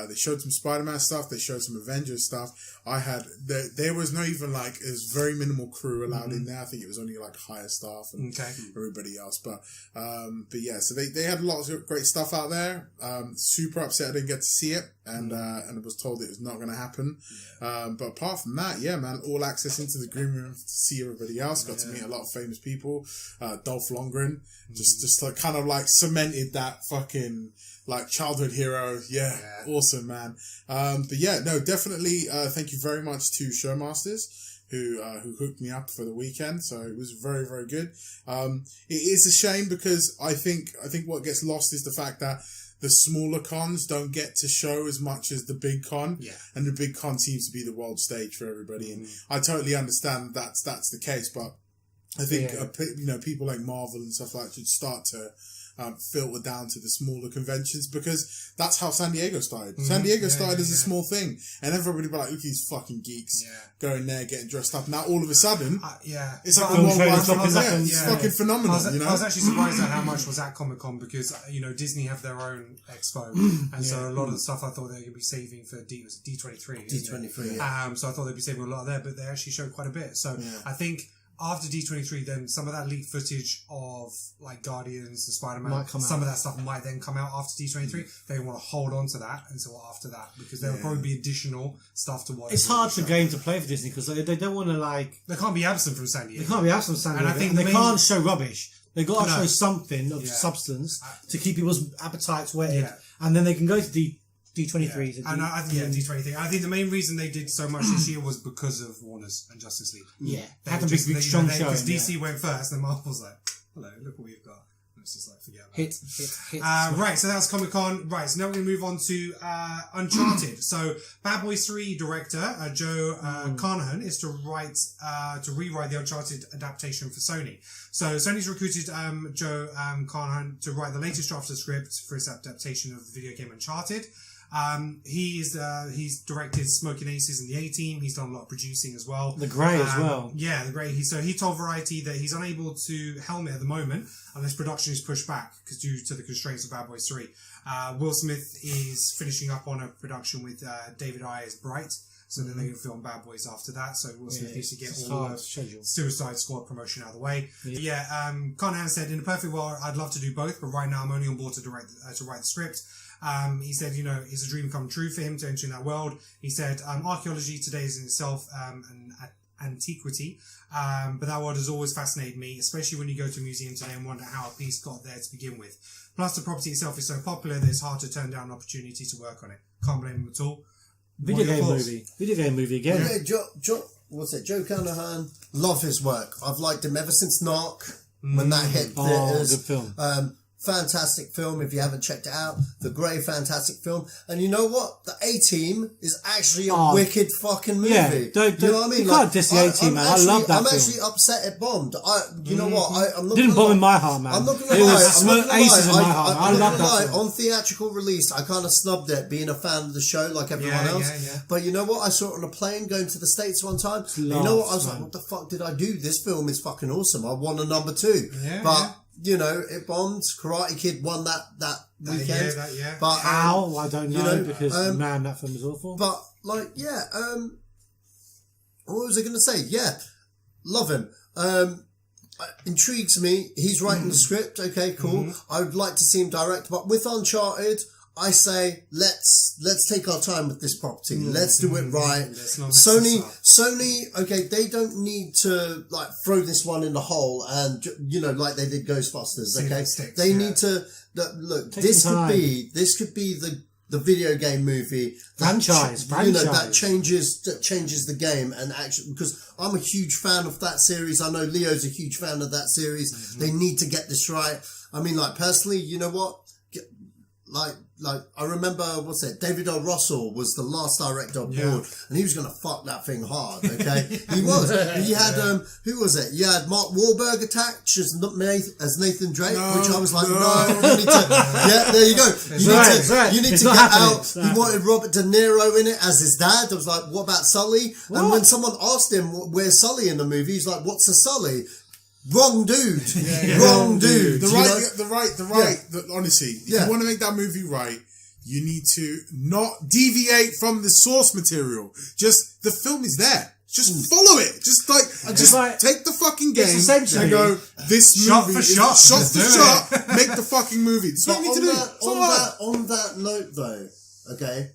they showed some Spider-Man stuff, they showed some Avengers stuff. There was no even it was very minimal crew allowed in there. I think it was only higher staff and everybody else, but yeah, so they had lots of great stuff out there. Super upset I didn't get to see it, and I was told it was not going to happen. But apart from that, yeah, man, all access into the green room to see everybody else. Got to meet a lot of famous people. Dolph Lundgren just cemented that fucking childhood hero. Yeah, awesome, man. But yeah, no, definitely. Thank you very much to Showmasters who hooked me up for the weekend. So it was very, very good. It is a shame because I think what gets lost is the fact that the smaller cons don't get to show as much as the big con. Yeah. And the big con seems to be the world stage for everybody. And I totally understand that's the case, but I think people like Marvel and stuff like that should start to filter down to the smaller conventions, because that's how San Diego started. San Diego started as a small thing, and everybody would be like, look at these fucking geeks going there, getting dressed up. Now all of a sudden, it's like a worldwide phenomenon. It's fucking phenomenal. I was actually surprised at how much was at Comic Con, because Disney have their own expo, and so a lot of the stuff I thought they were going to be saving for D23. D23. So I thought they'd be saving a lot there, but they actually showed quite a bit. So I think after D23, then some of that leaked footage of Guardians and Spider-Man, some of that stuff might then come out after D23. They want to hold on to that until after that, because there will probably be additional stuff to watch. It's hard for game to play for Disney because they don't want to They can't be absent from San Diego. They can't be absent from San Diego. And I think they can't show rubbish. They've got to show something of substance to keep people's appetites whetted. Yeah. And then they can go to D23. And D23. I think the main reason they did so much this year was because of Warner's and Justice League. Yeah, They had a just- big they- strong they- show. Because DC went first, and Marvel was like, hello, look what we've got. And it's just like, forget about it. Hit. Right, so that's Comic Con. Right, so now we're going to move on to Uncharted. So, Bad Boys 3 director Joe Carnahan is to rewrite the Uncharted adaptation for Sony. So, Sony's recruited Joe Carnahan to write the latest draft of the script for its adaptation of the video game Uncharted. He's directed Smoking Aces and the A-Team. He's done a lot of producing as well. The Grey as well. Yeah, The Grey. He told Variety that he's unable to helm it at the moment unless production is pushed back because due to the constraints of Bad Boys 3. Will Smith is finishing up on a production with David Ayer's Bright. So then they're going to film Bad Boys after that. So Will Smith needs to get all the Suicide Squad promotion out of the way. Carnahan said, in a perfect world, I'd love to do both, but right now I'm only on board to write the script. He said, it's a dream come true for him to enter in that world. He said, archaeology today is in itself an antiquity, but that world has always fascinated me, especially when you go to a museum today and wonder how a piece got there to begin with. Plus, the property itself is so popular that it's hard to turn down an opportunity to work on it. Can't blame him at all. Video game movie again. Yeah, Joe Carnahan, love his work. I've liked him ever since Narc, when that hit theaters. Good film. Fantastic film if you haven't checked it out. The Grey, fantastic film. And you know what? The A-Team is actually a wicked fucking movie. Yeah, you know what I mean? You can't diss the A-Team, man. I love that film. I'm actually upset it bombed. You know what? I'm not Didn't bomb in my heart, man. I'm not going to lie. Aces in my heart. I love that film. On theatrical release, I kind of snubbed it, being a fan of the show like everyone else. Yeah. But you know what? I saw it on a plane going to the States one time. You know what? I was like, what the fuck did I do? This film is fucking awesome. I won a number 2. You know, it bombed. Karate Kid won that weekend. But how? I don't know, because man, that film was awful. But what was I going to say? Yeah, love him. Intrigues me. He's writing the script. Okay, cool. I would like to see him direct. But with Uncharted, I say let's take our time with this property. Let's do it right. Sony, okay, they don't need to like throw this one in the hole and like they did Ghostbusters. Okay, they need to look. This could be the video game movie franchise. That changes the game and actually, because I'm a huge fan of that series. I know Leo's a huge fan of that series. They need to get this right. I mean, like personally, you know what? Like I remember, David O. Russell was the last director on board, and he was going to fuck that thing hard. Okay, he was. He had who was it? You had Mark Wahlberg attached as Nathan Drake, which I was like, no, you need to. Yeah, there you go. You need to get out. He wanted Robert De Niro in it as his dad. I was like, what about Sully? What? And when someone asked him where's Sully in the movie, he's like, what's a Sully? Wrong dude. Wrong dude. Honestly, if you want to make that movie right, you need to not deviate from the source material. Just the film is there. Just follow it. Just take the fucking game and go, this movie is shot for shot. Make the fucking movie. That's what you need to do. On that note, though, okay,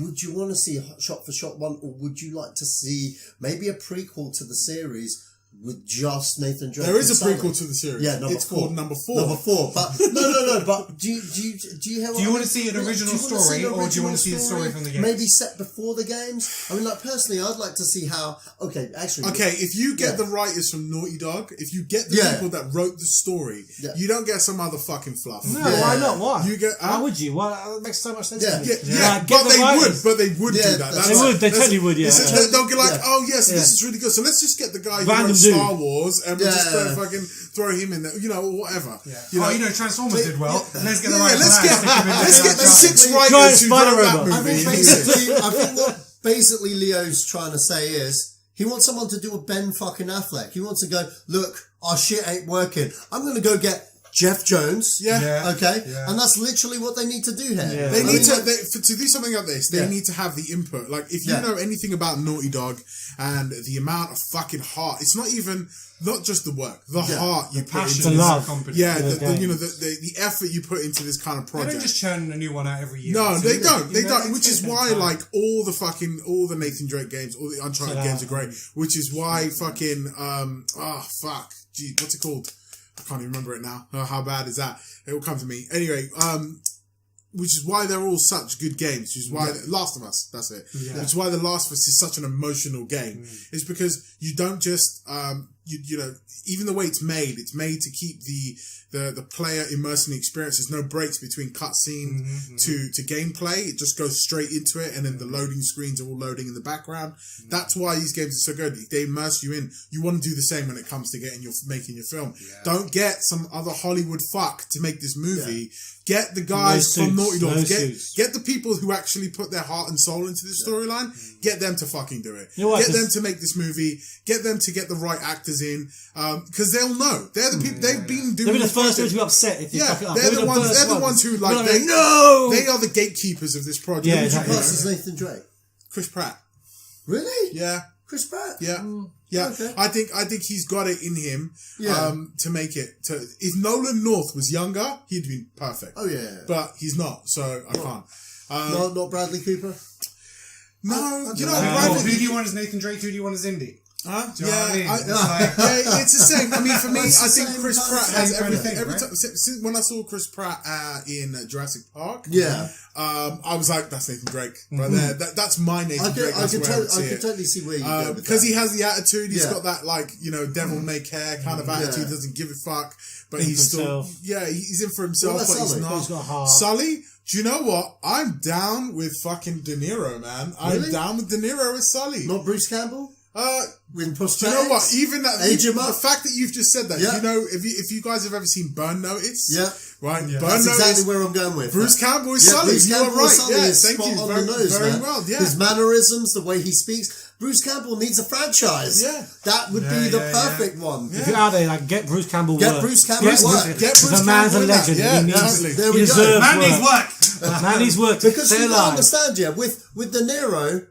would you want to see a shot for shot one, or would you like to see maybe a prequel to the series with just Nathan Drake? There is a prequel to the series. Yeah, it's called Number 4. Number 4. But no. But do you want to see an original story, or do you want to see the story from the games? Maybe set before the games. I mean, like personally, I'd like to see how. Okay, if you get the writers from Naughty Dog, if you get the people that wrote the story, you don't get some other fucking fluff. No, why not? Why? You get. Why would you? Well, that makes so much sense to me. But they would do that. They totally would. Yeah. They'll get like, oh yes, this is really good. So let's just get the guy who wrote Star Wars and we'll just fucking throw him in there, or whatever. Transformers did well. Let's get the let's get the 6 writers who wrote that movie. I think what basically Leo's trying to say is he wants someone to do a Ben fucking Affleck. He wants to go, look, our shit ain't working. I'm going to go get Jeff Jones. Okay. And that's literally what they need to do here. They need to do something like this. They need to have the input. Like if you know anything about Naughty Dog and the amount of fucking heart, it's not just the work, the heart you put into this company. The effort you put into this kind of project. They don't just churn a new one out every year. No, they don't. They don't. Which is why all the Nathan Drake games, all the Uncharted games are great. Which is why fucking what's it called? I can't even remember it now. Oh, how bad is that? It will come to me. Anyway, which is why they're all such good games. Which is why Last of Us, that's it. Yeah. Which is why The Last of Us is such an emotional game. It's because you don't just you know, even the way it's made to keep the player immersed in the experience. There's no breaks between cutscene to gameplay. It just goes straight into it, and then the loading screens are all loading in the background. That's why these games are so good. They immerse you in. You want to do the same when it comes to making your film. Yeah. Don't get some other Hollywood fuck to make this movie. Yeah. Get the guys from Naughty Dog. Get the people who actually put their heart and soul into this storyline. Get them to fucking do it. Get them to make this movie. Get them to get the right actors in, because they'll know. They're the people. They've been doing. They'll be the first ones to be upset if you fuck it up. They're the ones who like. They are the gatekeepers of this project. Yeah, exactly. Who classes Nathan Drake? Chris Pratt. Really? Yeah. Chris Pratt? Yeah. Yeah, okay. I think he's got it in him to make it. If Nolan North was younger, he'd be perfect. Oh yeah, but he's not, so I can't. Not Bradley Cooper. No, you know, who do you want as Nathan Drake? Who do you want as Indy? Huh? It's the same. I mean, for me, I think Chris Pratt has everything. Every time, since when I saw Chris Pratt in Jurassic Park, I was like, "That's Nathan Drake right there. That's my Nathan Drake." I can totally see where you go with because he has the attitude. He's got that devil may care kind of attitude. Doesn't give a fuck, but he's still he's in for himself, but he's not. He's got heart. Sully. Do you know what? I'm down with fucking De Niro, man. I'm down with De Niro as Sully. Not Bruce Campbell? With prosthetics? Do you know what? Even that, the fact that you've just said that, you know, if you guys have ever seen Burn Notice, right? Yeah. Burn That's Notice, exactly where I'm going with. Bruce Campbell is Sully. You are right. Thank you. On the nose, very well. Yeah. His mannerisms, the way he speaks. Bruce Campbell needs a franchise. Yeah. That would be the perfect one. If you're out there, like, get Bruce Campbell work. Get Bruce Campbell work. Get Bruce Campbell. The man's a legend. Yeah, there we go. Man needs work. Man needs work. Because you don't understand, with De Niro,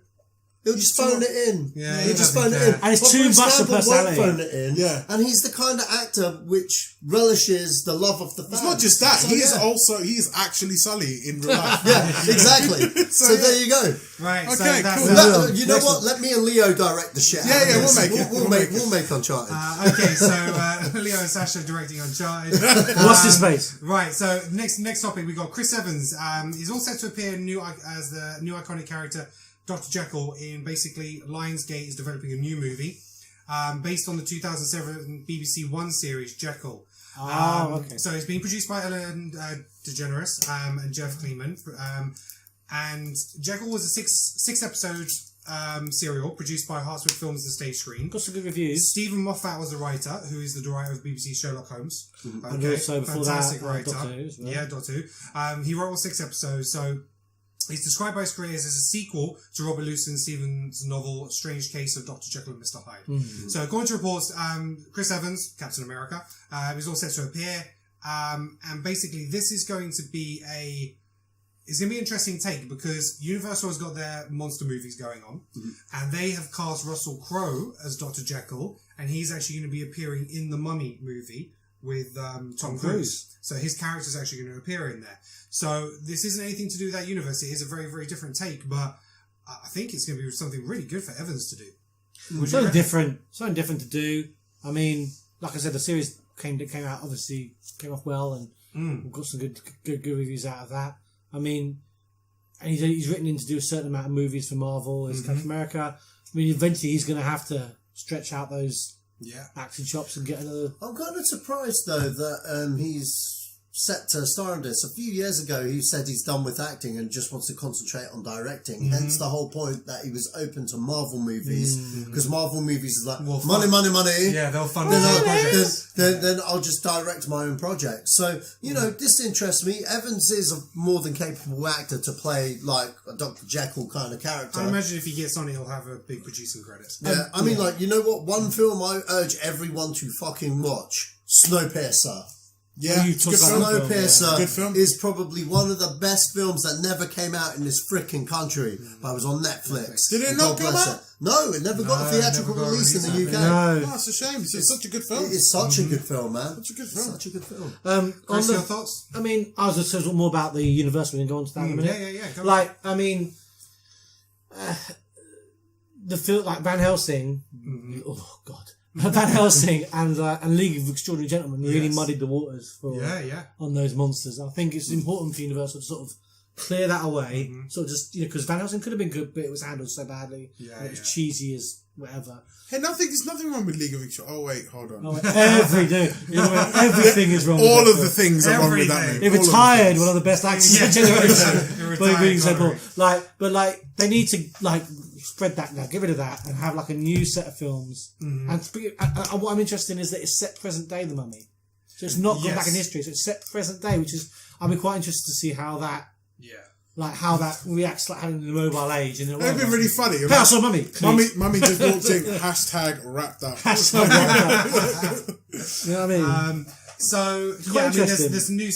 he'll just phone it in. Yeah, he'll just phone it in. And it's too much of personality. Phone it in. Yeah. And he's the kind of actor which relishes the love of the fans. It's not just that. So, he is actually Sully in real life. Yeah, exactly. so there you go. Right. Okay, so cool. You know what? Let me and Leo direct the shit. Yeah, we'll make it. We'll make Uncharted. Okay, so Leo and Sacha directing Uncharted. Watch this space. Right. So next topic, we got Chris Evans. He's all set to appear as the new iconic character Dr. Jekyll in basically Lionsgate is developing a new movie based on the 2007 BBC One series Jekyll. Okay. So it's being produced by Ellen DeGeneres and Jeff Kleeman. And Jekyll was a six episode serial produced by Hartswood Films and Stage Screen. Got some good reviews. Stephen Moffat was the writer, who is the writer of BBC's Sherlock Holmes. Okay. And also before fantastic that, writer. Doctor Who as well. Yeah, Doctor Who. He wrote all 6 episodes, so it's described by his creators as a sequel to Robert Louis Stevens' novel Strange Case of Dr. Jekyll and Mr. Hyde. Mm-hmm. So according to reports, Chris Evans, Captain America, is all set to appear. And basically this is going to be it's going to be an interesting take because Universal has got their monster movies going on, and they have cast Russell Crowe as Dr. Jekyll, and he's actually going to be appearing in the Mummy movie with Tom Cruise. So his character is actually going to appear in there. So this isn't anything to do with that universe. It is a very, very different take, but I think it's going to be something really good for Evans to do. Something different to do. I mean, like I said, the series came out, obviously came off well, and we've got some good reviews out of that. I mean, and he's written in to do a certain amount of movies for Marvel as Captain America. I mean, eventually he's going to have to stretch out those acting chops and get another. I'm kind of surprised though that he's set to star in this. A few years ago, he said he's done with acting and just wants to concentrate on directing. Hence the whole point that he was open to Marvel movies, because Marvel movies is like money. Yeah, they'll fund projects. Then I'll just direct my own project. So this interests me. Evans is a more than capable actor to play like a Dr. Jekyll kind of character. I imagine if he gets on it, he'll have a big producing credit. Yeah, I mean, like, you know what? One film I urge everyone to fucking watch: Snowpiercer. Yeah, Snowpiercer is probably one of the best films that never came out in this freaking country, but it was on Netflix. Did it not come out? No, it never got a theatrical release in the UK. No. Oh, that's a shame. It's such a good film. It is such a good film, man. Such a good film. Such a good film. Chris, your thoughts? I mean, I was just talking more about the Universal and go on to that in a minute. Yeah. Go like, on. I mean, the film, like Van Helsing, oh God. Van Helsing and League of Extraordinary Gentlemen really muddied the waters for on those monsters. I think it's important for Universal to sort of clear that away. Sort of just, because Van Helsing could have been good, but it was handled so badly. Yeah, and it was cheesy as whatever. Hey, there's nothing wrong with League of Extraordinary. Oh wait, hold on. Everything is wrong. All with of the things are wrong with that Everything. movie. It retired one of the best actors of the generation. It By being so retired, poor. But they need to spread that now, get rid of that, and have like a new set of films. And what I'm interested in is that it's set present day, The Mummy. So it's not gone back in history. So it's set present day, which is I'll be quite interested to see how that. How that reacts like having the mobile age. And It'd be really funny. Pass on Mummy. Mummy just walks in, hashtag wrapped up. You know what I mean? There's new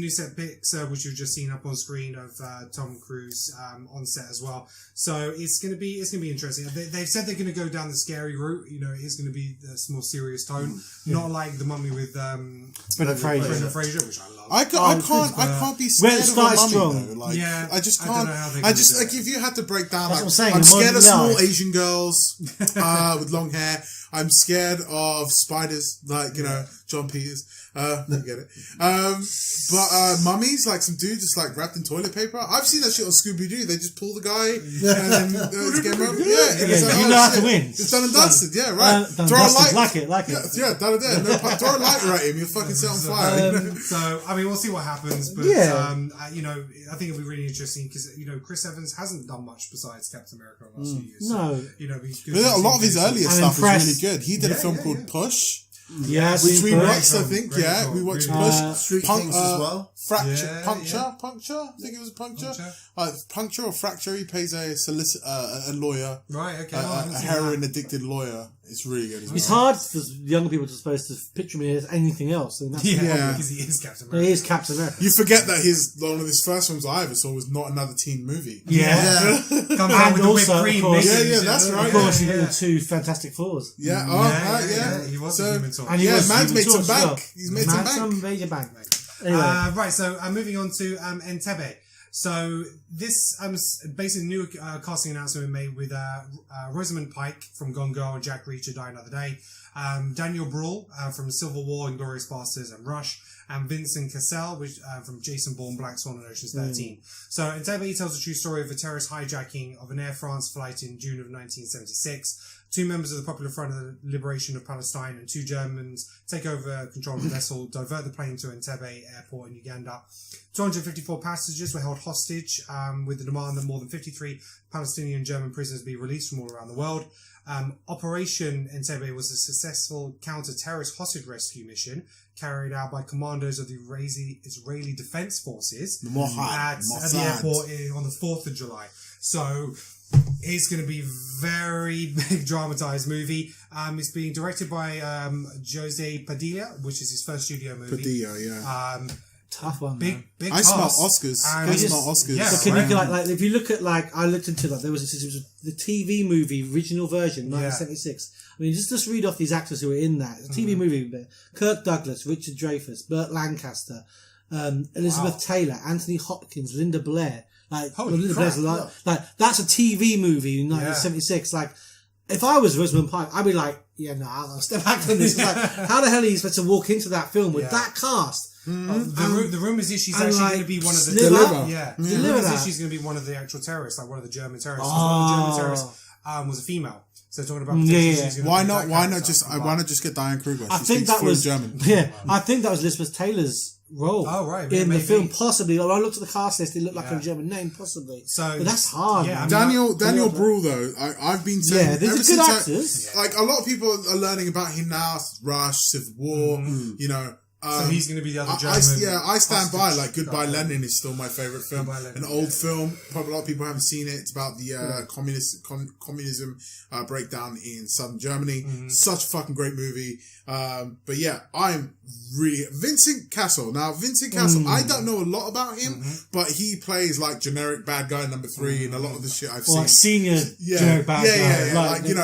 set pics which you've just seen up on screen of Tom Cruise on set as well. So it's gonna be interesting. They've said they're gonna go down the scary route. It's gonna be a more serious tone, not like The Mummy with Brendan Fraser, which I love. I can't be scared of a mummy strong. though. I just I don't can't. know how they're I gonna just do like it. if you had to break down, That's what I'm saying, I'm scared of modern small life. Asian girls with long hair. I'm scared of spiders, John Peters. I get it. But mummies, like some dude just like wrapped in toilet paper. I've seen that shit on Scooby Doo. They just pull the guy and then it's game over. You know how to win. It's done and dusted. Yeah, right. Done Throw a dusted, light. like it. Yeah, done and done. No, throw a lighter at him. You'll fucking set on fire. So I mean, we'll see what happens. But I think it'll be really interesting because Chris Evans hasn't done much besides Captain America in the last few years. No, A lot of his earlier I'm stuff impressed. is really good. He did a film called Push. Yeah, Which we watched, I film. think. Great Yeah, film. we watched Really Push. Street Things as well. Fracture, Yeah, Puncture. I think it was Puncture. Puncture. Puncture or Fracture. He plays a a lawyer, Right, okay. a heroin addicted lawyer. It's really good as well. It's hard for young people to supposed to picture me as anything else. And that's because he is Captain America. He is Captain America. You forget that one of his first films I ever saw was not another teen movie. Comes out with the whipped also, cream. of course, mixes, that's right. Of course, he Yeah. did the two Fantastic Fours. Yeah, He was a Human Torch. And he was Man's Human made some Torch as well. bank. He's made some bank. Some major bank, mate. Anyway. Right, so moving on to Entebbe. So this basically new casting announcement made with Rosamund Pike from Gone Girl and Jack Reacher Die Another Day, Daniel Bruhl from Civil War, Inglourious Basterds and Rush, and Vincent Cassel from Jason Bourne, Black Swan and Ocean's 13. So Entebbe tells the true story of a terrorist hijacking of an Air France flight in June of 1976. Two members of the Popular Front of the Liberation of Palestine and two Germans take over control of the vessel, divert the plane to Entebbe airport in Uganda. 254 passengers were held hostage with the demand that more than 53 Palestinian and German prisoners be released from all around the world. Operation Entebbe was a successful counter-terrorist hostage rescue mission carried out by commandos of the Israeli Defense Forces at the airport on the 4th of July. So it's going to be very big dramatized movie. It's being directed by Jose Padilla, which is his first studio movie. Padilla, yeah. Tough one, Big I cast. smell Oscars. And I smell Oscars. Yeah, So can you like if you look at I looked into there was the TV movie original version 1976. I mean just read off these actors who were in that. It's a TV movie: Kirk Douglas, Richard Dreyfuss, Burt Lancaster, Elizabeth Taylor, Anthony Hopkins, Linda Blair. Blair's that's a TV movie in 1976. Like if I was Rosamund Pike, I'd be like, I'll step back from this. Like, how the hell are you supposed to walk into that film with that cast? The rumors is she's actually going to be one of the Deliver rumors that. is she's going to be one of the actual terrorists, like one of the German terrorists. One of the German terrorists was a female. So talking about she's gonna why be not? that Why character. not just get Diane Kruger? I think that was German. Yeah, I think that was Elizabeth Taylor's role. Oh, right, in maybe. the film, possibly. When I looked at the cast list, it looked like a German name, possibly. So, but that's hard. Yeah, man. Daniel Bruhl, though, I've been saying Yeah, they're ever good since actors. like a lot of people are learning about him now. Rush, Civil War, so he's going to be the other German. I stand by. hostage. Like Goodbye Lenin is still my favorite film. An old film. Probably a lot of people haven't seen it. It's about the communism breakdown in southern Germany. Such a fucking great movie. But yeah, I'm really Vincent Cassel. Now Vincent Cassel, I don't know a lot about him, but he plays like generic bad guy number 3 in a lot of the shit I've seen. Like senior generic bad guy.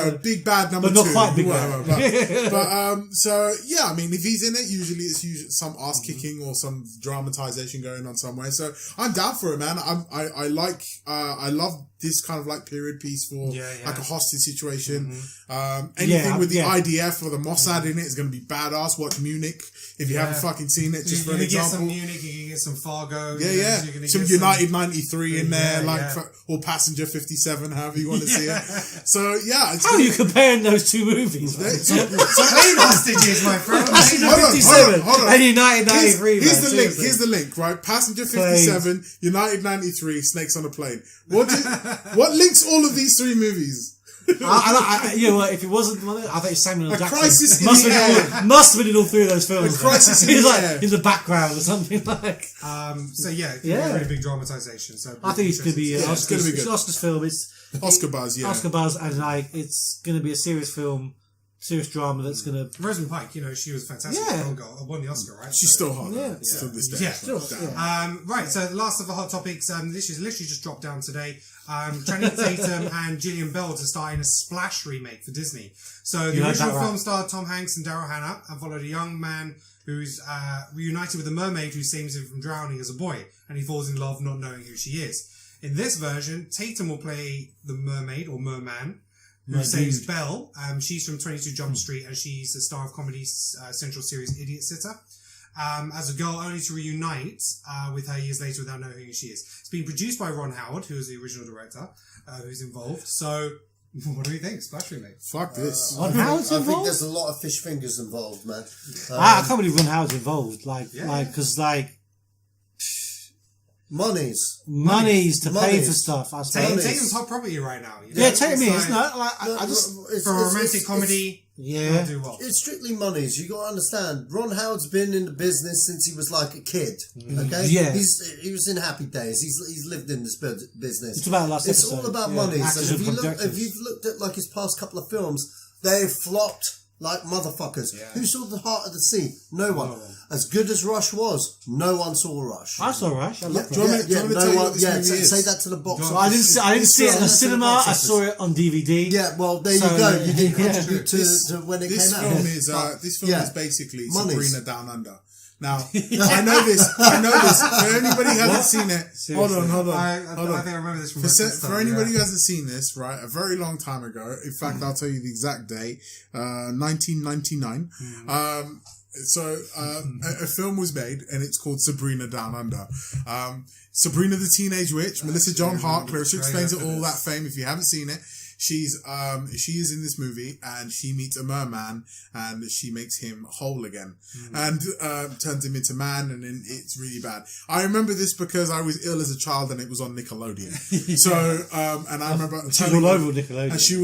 Like big bad number but 2. Not quite big whatever. bad. But so yeah, I mean, if he's in it, it's usually some ass kicking or some dramatization going on somewhere. So I'm down for it, man. I love this kind of like period piece for like a hostage situation. Anything with the IDF or the Mossad in it is going to be badass. Watch Munich if you haven't fucking seen it. Just for an example, some Munich, you can get some Fargo. Some United 93 in there, or Passenger 57, however you want to see it. So how are you comparing those two movies? So main hostages, my friend. Passenger 57 and United 93. Here's the link, right? Passenger 57, United 93, Snakes on a Plane. What links all of these three movies? You know what? If it wasn't, I think Samuel L. Jackson Crisis in must the have been in all three of those films. A Crisis in He's the like Air. in the background or something like. A really big dramatization. So I think it's going to be an it's gonna be good. Oscars film. It's Oscar buzz, Oscar buzz, and like it's going to be a serious film, serious drama that's going to. Rosamund Pike, she was fantastic. Film girl, won the Oscar, right? She's still hot. Still this day. Right. So the last of the hot topics. This is literally just dropped down today. Channing Tatum and Jillian Bell to star in a Splash remake for Disney. So the original film starred Tom Hanks and Daryl Hannah and followed a young man who's reunited with a mermaid who saves him from drowning as a boy, and he falls in love not knowing who she is. In this version, Tatum will play the mermaid or merman who saves Belle. She's from 22 Jump Street, and she's the star of Comedy Central series Idiot Sitter. As a girl, only to reunite with her years later without knowing who she is. It's been produced by Ron Howard, who is the original director, who's involved. So, what do you think? Splash remake? Fuck this. Ron Howard's involved? I think there's a lot of fish fingers involved, man. I can't believe Ron Howard's involved. Because Monies to pay for stuff. I suppose. Tatum's hot property right now. Tatum is. For a romantic comedy. Do well. It's strictly monies. You got to understand. Ron Howard's been in the business since he was like a kid. Okay, he was in Happy Days. He's lived in this business. It's about last It's episode. all about money. So if you've looked at like his past couple of films, they flopped like motherfuckers. Who saw The Heart of the Sea? No one. As good as Rush was, no one saw Rush. I saw Rush. I love Rush. Do you want me to tell you what this movie is? Say that to the box. I didn't see it in the cinema. I saw it on DVD. Yeah, well, there you go. You didn't contribute to when it came out. This film is basically Sabrina Down Under. Now, I know this. For anybody who hasn't seen it, hold on. I think I remember this from For anybody who hasn't seen this, right, a very long time ago, in fact, I'll tell you the exact date, 1999, a film was made, and it's called Sabrina Down Under. Sabrina the Teenage Witch, Melissa Joan Hart, Clarissa explains it all, that fame, if you haven't seen it. She is in this movie, and she meets a merman, and she makes him whole again, and turns him into man, and then it's really bad. I remember this because I was ill as a child, and it was on Nickelodeon. So, and I remember she was all over Nickelodeon, and she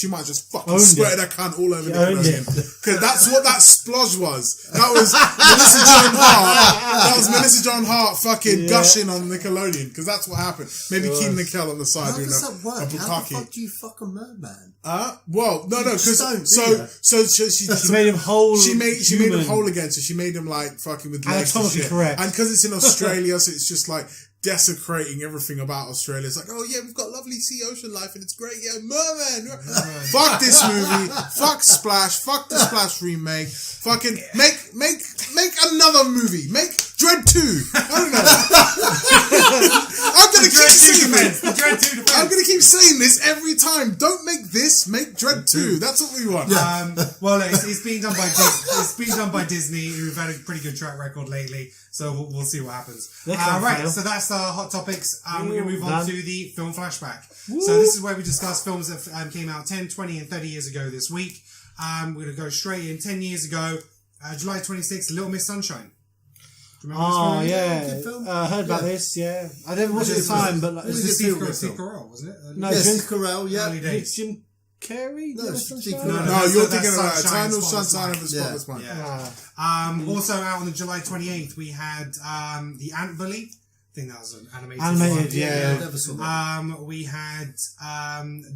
might just fucking squirted her cunt all over Nickelodeon, because that's what that splodge was. That was Melissa Joan Hart. That was Melissa Joan Hart fucking gushing on Nickelodeon, because that's what happened. Maybe Keenan Nickel on the side doing a bukkake. How the fuck do you fuck a merman? Well, no, because she made him whole. She made him whole again. So she made him like fucking with legs and shit. Correct. And because it's in Australia, so it's just like desecrating everything about Australia. It's like, oh yeah, we've got lovely sea ocean life and it's great. Yeah, merman. Fuck this movie. Fuck Splash. Fuck the Splash remake. Fucking make another movie. Make Dread 2. I don't know. I'm gonna keep saying this. I'm gonna keep saying this every time. Don't make this. Make Dread 2. That's what we want. Well, it's being done by it's being done by Disney, who've had a pretty good track record lately. So we'll see what happens. Right. So that's the hot topics. We're gonna move on to the film flashback. So this is where we discuss films that came out 10, 20, and 30 years ago this week. We're gonna go straight in. 10 years ago, July 26th, Little Miss Sunshine. Oh yeah, I heard about this. Yeah, I never watched it at the time, but it was Steve Carell, wasn't it? No, Steve Carell. Yeah, early days. Jim Carrey. No, you're thinking about Eternal Sunshine of the Spotless Mind. Also out on the July 28th, we had the Ant Bully. I think that was an animated. Animated, yeah. Never saw that. We had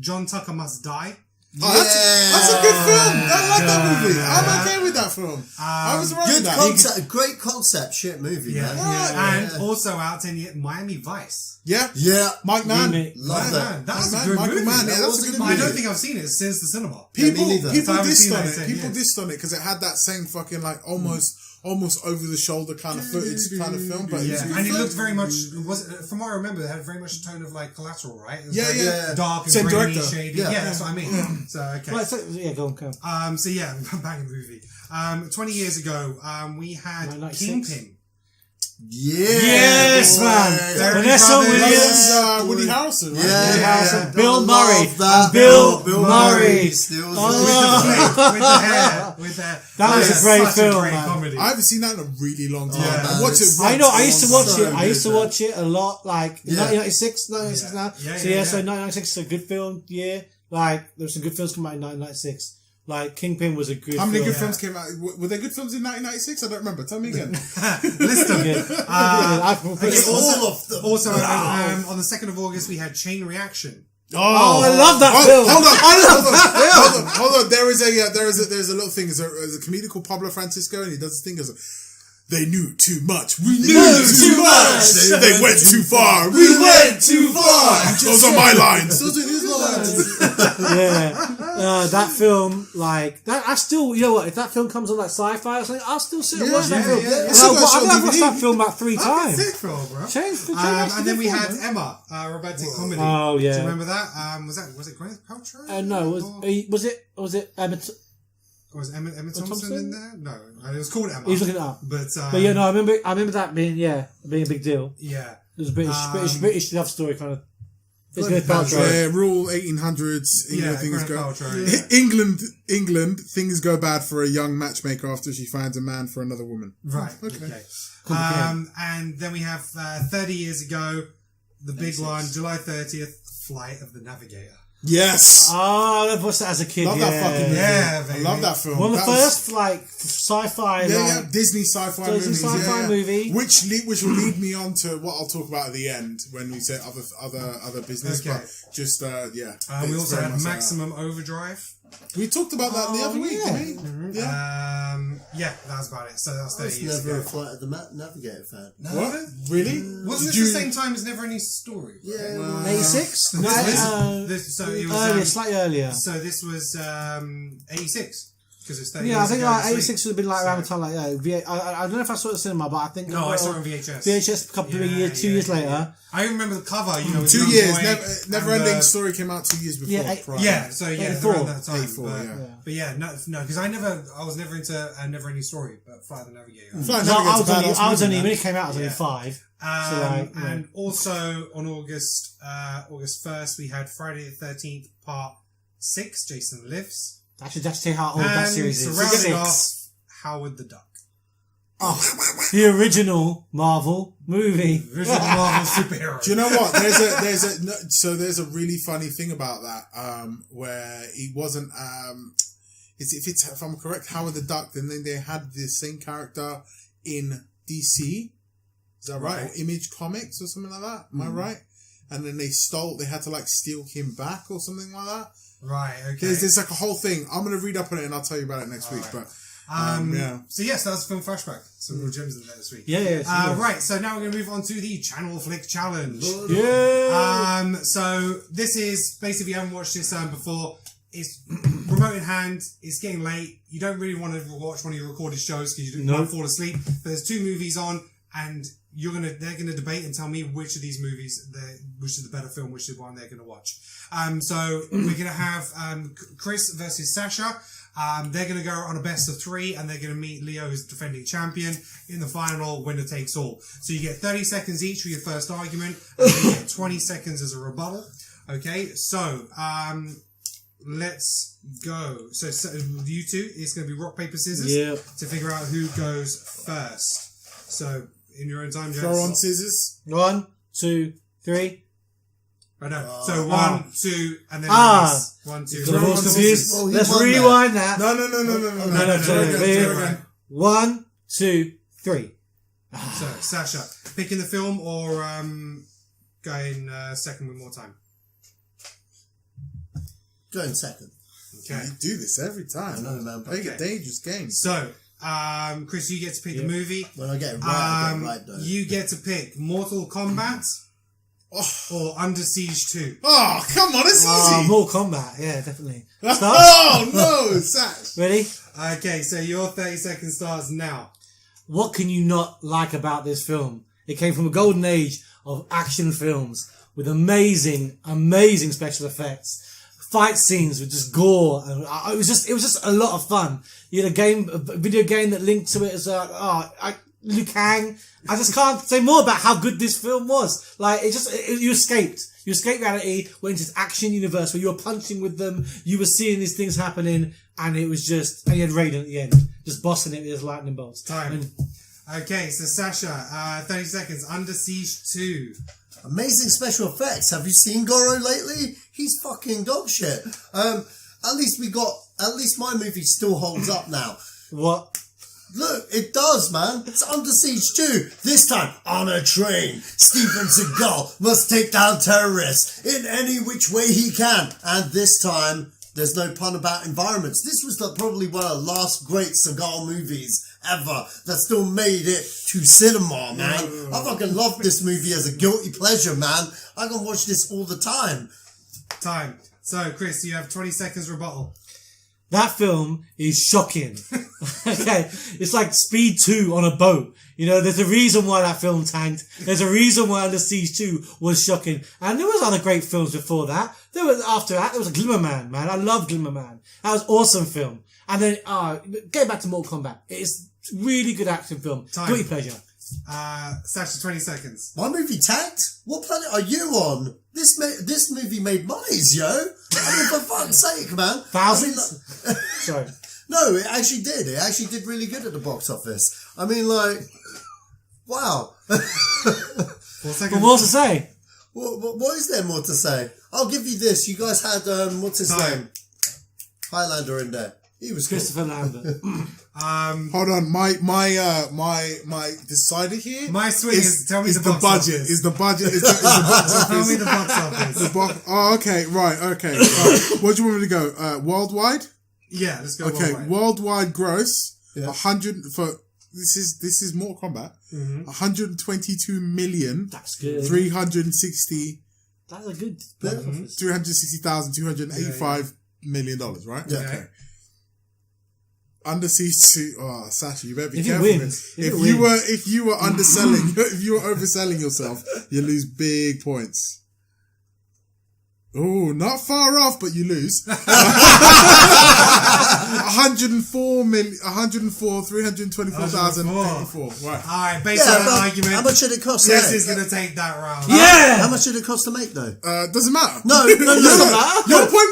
John Tucker Must Die. Oh, that's a good film. I like that movie. I'm okay with that film. I was right with that. Concept, great concept, shit movie, man. And also out 10 years, Miami Vice. Yeah. Mike Mann. Love that. That was a good movie. Mann, yeah, that was a good movie. I don't think I've seen it since the cinema. People dissed on it. People People dissed on it because it had that same fucking like almost almost over the shoulder kind of footage kind of film, but and it looked very much. From what I remember, it had very much a tone of like Collateral, right? It was yeah. dark and Same grainy, director. shady. Yeah. Yeah, that's what I mean. So okay. Right, so, go on. So yeah, banging movie. 20 years ago, we had 1996. Kingpin. Yes, man. Derek Vanessa Brothers. Williams. Woody Harrelson, right? Woody Harrelson. Don't Bill love Murray. that. Bill Murray. Still With the hair. That was a great such film, a great man. comedy. I haven't seen that in a really long time. Yeah. I watched it once. I know. I used to watch So it. I used to good, watch it a lot. Like in 1996 now. Yeah, So yeah. so 1996 is a good film year. Like there's some good films come out in 1996. Like Kingpin was a good. How many film. good films came out? Were there good films in 1996? I don't remember. Tell me again. List them. all of them. Also, on the 2nd of August, we had Chain Reaction. Oh, I love that film. Hold on. There's a little thing. There's a comedian called Pablo Francisco, and he does this thing as they knew too much. We knew too much. They went too far. We went too far. Those are my lines. Those are his lines. That film, like that. I still, you know what? If that film comes on like sci-fi or something, I'll still sit and watch that film. yeah. I've watched that film about 3 times. Sick film, bro. And And then we had Emma, romantic comedy. Oh yeah. Do you remember that? Was it Gwyneth Paltrow? No, was it Emma? Was Emma Thompson in there? No, it was called Emma. He's looking it up. But yeah, no, I remember that being a big deal. Yeah. It was a British love story kind of. It's Gwyneth Paltrow. Yeah, rule 1800s. Things Gwyneth go. Paltrow, England. Things go bad for a young matchmaker after she finds a man for another woman. Right. Okay. And then we have 30 years ago, the big one, July 30th, Flight of the Navigator. Yes. Oh, I watched that as a kid. Love that fucking movie. Yeah, I love that film. One of the That first like sci-fi. Disney sci-fi movies. Movie. Which will lead me on to what I'll talk about at the end when we say other business. Okay. But just we it's also very had much Maximum Overdrive. we talked about that the other week, didn't we? Yeah, that was about it. So that was 30 I was years never ago. a Flight of the Navigator fan. What? Really? Wasn't this the same time as Never Ending Story? Yeah, Right? 86. So it was Earlier, slightly earlier. So this was 86 because it's 30 Yeah, I years think ago like this 86 would have been like around the time like I don't know if I saw it at the cinema, but I think No, I saw it on VHS. VHS a couple of years, 2 years later. I remember the cover. You know, with 2 young years. boy Never and, Ending Story came out 2 years before. So 84. around that time. 84, But yeah, no, because I was never into a Never Ending Story, but Flight of the Navigator. I was only when it came out. I was only 5. And also on August 1st, we had Friday the 13th Part 6. Jason Lives. Actually, that's tell you how old that series is. Surrounding off Howard the Duck. Oh, the original Marvel movie. Original Marvel superhero. Do you know what? There's a really funny thing about that, where he wasn't. If I'm correct, Howard the Duck. Then they had the same character in DC. Is that right? Or Image Comics or something like that. Am I right? And then they had to like steal him back or something like that. Right. Okay. There's like a whole thing. I'm gonna read up on it and I'll tell you about it next week. Right. But So yes, that was film flashback. Some real gems in there this week. Yeah. Right. So now we're gonna move on to the Channel Flick Challenge. Yeah. So this is basically, if you haven't watched this before, it's remote in hand. It's getting late. You don't really want to watch one of your recorded shows because you might fall asleep. But there's 2 movies on, and they're gonna debate and tell me which of these movies, which is the better film, which is the one they're gonna watch. So we're gonna have Chris versus Sacha. They're gonna go on a best of 3, and they're gonna meet Leo, who's defending champion, in the final winner takes all. So you get 30 seconds each for your first argument, and you get 20 seconds as a rebuttal. Okay, so let's go. So you two, it's gonna be rock paper scissors to figure out who goes first. So in your own time, James. throw on scissors. 1, 2, 3. I know. So 1, 2, and then release. 1, 2. Got all confused. Oh, he Let's won rewind that. No. Sorry. 1, 2, 3. So Sacha, picking the film or going second with more time? Going second. Okay. You do this every time. I know, man. Make a dangerous game. So, Chris, you get to pick the movie. When I get it right, I get it right, though. You get to pick Mortal Kombat or Under Siege 2. Oh, come on, it's easy. Mortal Kombat. Yeah, definitely. Start. Oh, no, Sash. Ready? Okay, so your 30 seconds starts now. what can you not like about this film? It came from a golden age of action films with amazing, amazing special effects. Fight scenes with just gore, and it was just a lot of fun. You had a video game that linked to it as Liu Kang. I just can't say more about how good this film was. Like, you escaped reality, went into this action universe where you were punching with them, you were seeing these things happening, and it was just, and you had Raiden at the end, just bossing it with his lightning bolts. Time. Okay, so Sacha, 30 seconds. Under Siege 2. Amazing special effects. Have you seen Goro lately? He's fucking dog shit. At least my movie still holds up now. What? Look, it does, man. It's Under Siege 2. This time, on a train. Steven Seagal must take down terrorists in any which way he can. And this time, there's no pun about environments. This was probably one of the last great Seagal movies ever that still made it to cinema, man. I fucking love this movie as a guilty pleasure, man. I can watch this all the time. Time. So, Chris, you have 20 seconds rebuttal. That film is shocking. Okay, it's like Speed 2 on a boat. You know, there's a reason why that film tanked. There's a reason why Under Siege 2 was shocking. And there was other great films before that. After that, there was a Glimmer Man, man. I love Glimmer Man. That was an awesome film. And then, getting back to Mortal Kombat. It's really good action film. Time. Guilty pleasure. Sacha, 20 seconds. My movie tanked? What planet are you on? This movie made monies, yo. I mean, for fuck's sake, man. Thousands? Sorry. No, it actually did. It actually did really good at the box office. I mean, like, wow. 4 seconds. But more to say. What is there more to say? I'll give you this. You guys had, what's his name? Highlander in there. He was cool. Christopher Lambert. Hold on, my decider here. My swing is tell me the box budget. office. Is the budget? Is the box office? Tell me the box office. Okay, right, okay. What do you want me to go? Worldwide? Yeah, let's go. Okay, worldwide gross. Yeah. 100 for this is Mortal Kombat. 122 million. That's good. 360. That's a good box office. $360,285 million, right? Yeah. Okay. Under Siege 2. Oh, Sacha, you better be If careful. it wins, If you were underselling, if you were overselling yourself, you lose big points. Oh, not far off, but you lose. 324,324,084. Right. Alright, based on that argument, how much did it cost? Jess is going to take that round. Yeah! How much did it cost to make, though? Doesn't matter. No. Your point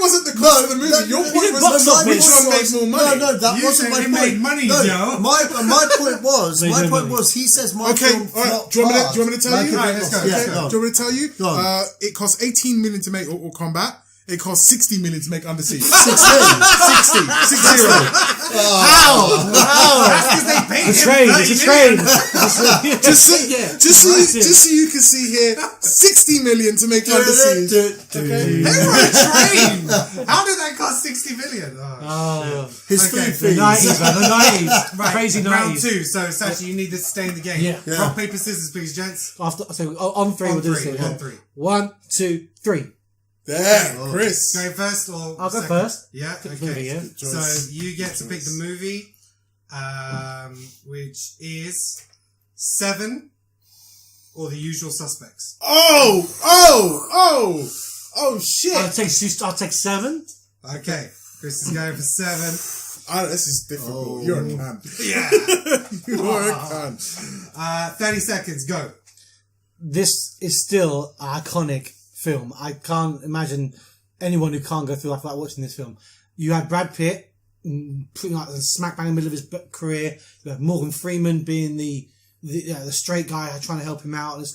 wasn't the cost of the movie. Your point was box office. which one made more money. No, that You wasn't said my it point. made money, no, yo. My point was, he says my Okay, film alright. flopped Do you want hard. me to tell you? Alright, let's go. Yeah, Do go on. you want me to tell you? Go on. It cost 18 million to make Mortal Kombat. It cost 60 million to make Under Siege. 16. 60. How? That's because they paid It's him a trade. 30 It's a million. trade. Just so you can see here, 60 million to make Under Siege. They were a train. How did that cost 60 million? Oh, His Okay, food the fees. 90s, man. The 90s. Right, Crazy 90s. round 2. So, Sacha, you need this to stay in the game. Yeah. Rock, paper, scissors, please, gents. After, so on three, On we'll do three, this. on three. 1, 2, 3. There, Chris. Going first or I'll go second? first. Yeah, Pick okay. the movie, yeah. So you get to pick the movie, which is 7 or The Usual Suspects. Oh shit. I'll take 7. Okay, Chris is going for 7. This is difficult. You're a man. Yeah. You are a man. 30 seconds, go. This is still an iconic film. I can't imagine anyone who can't go through life without watching this film. You had Brad Pitt putting like smack bang in the middle of his career. You had Morgan Freeman being the straight guy trying to help him out, and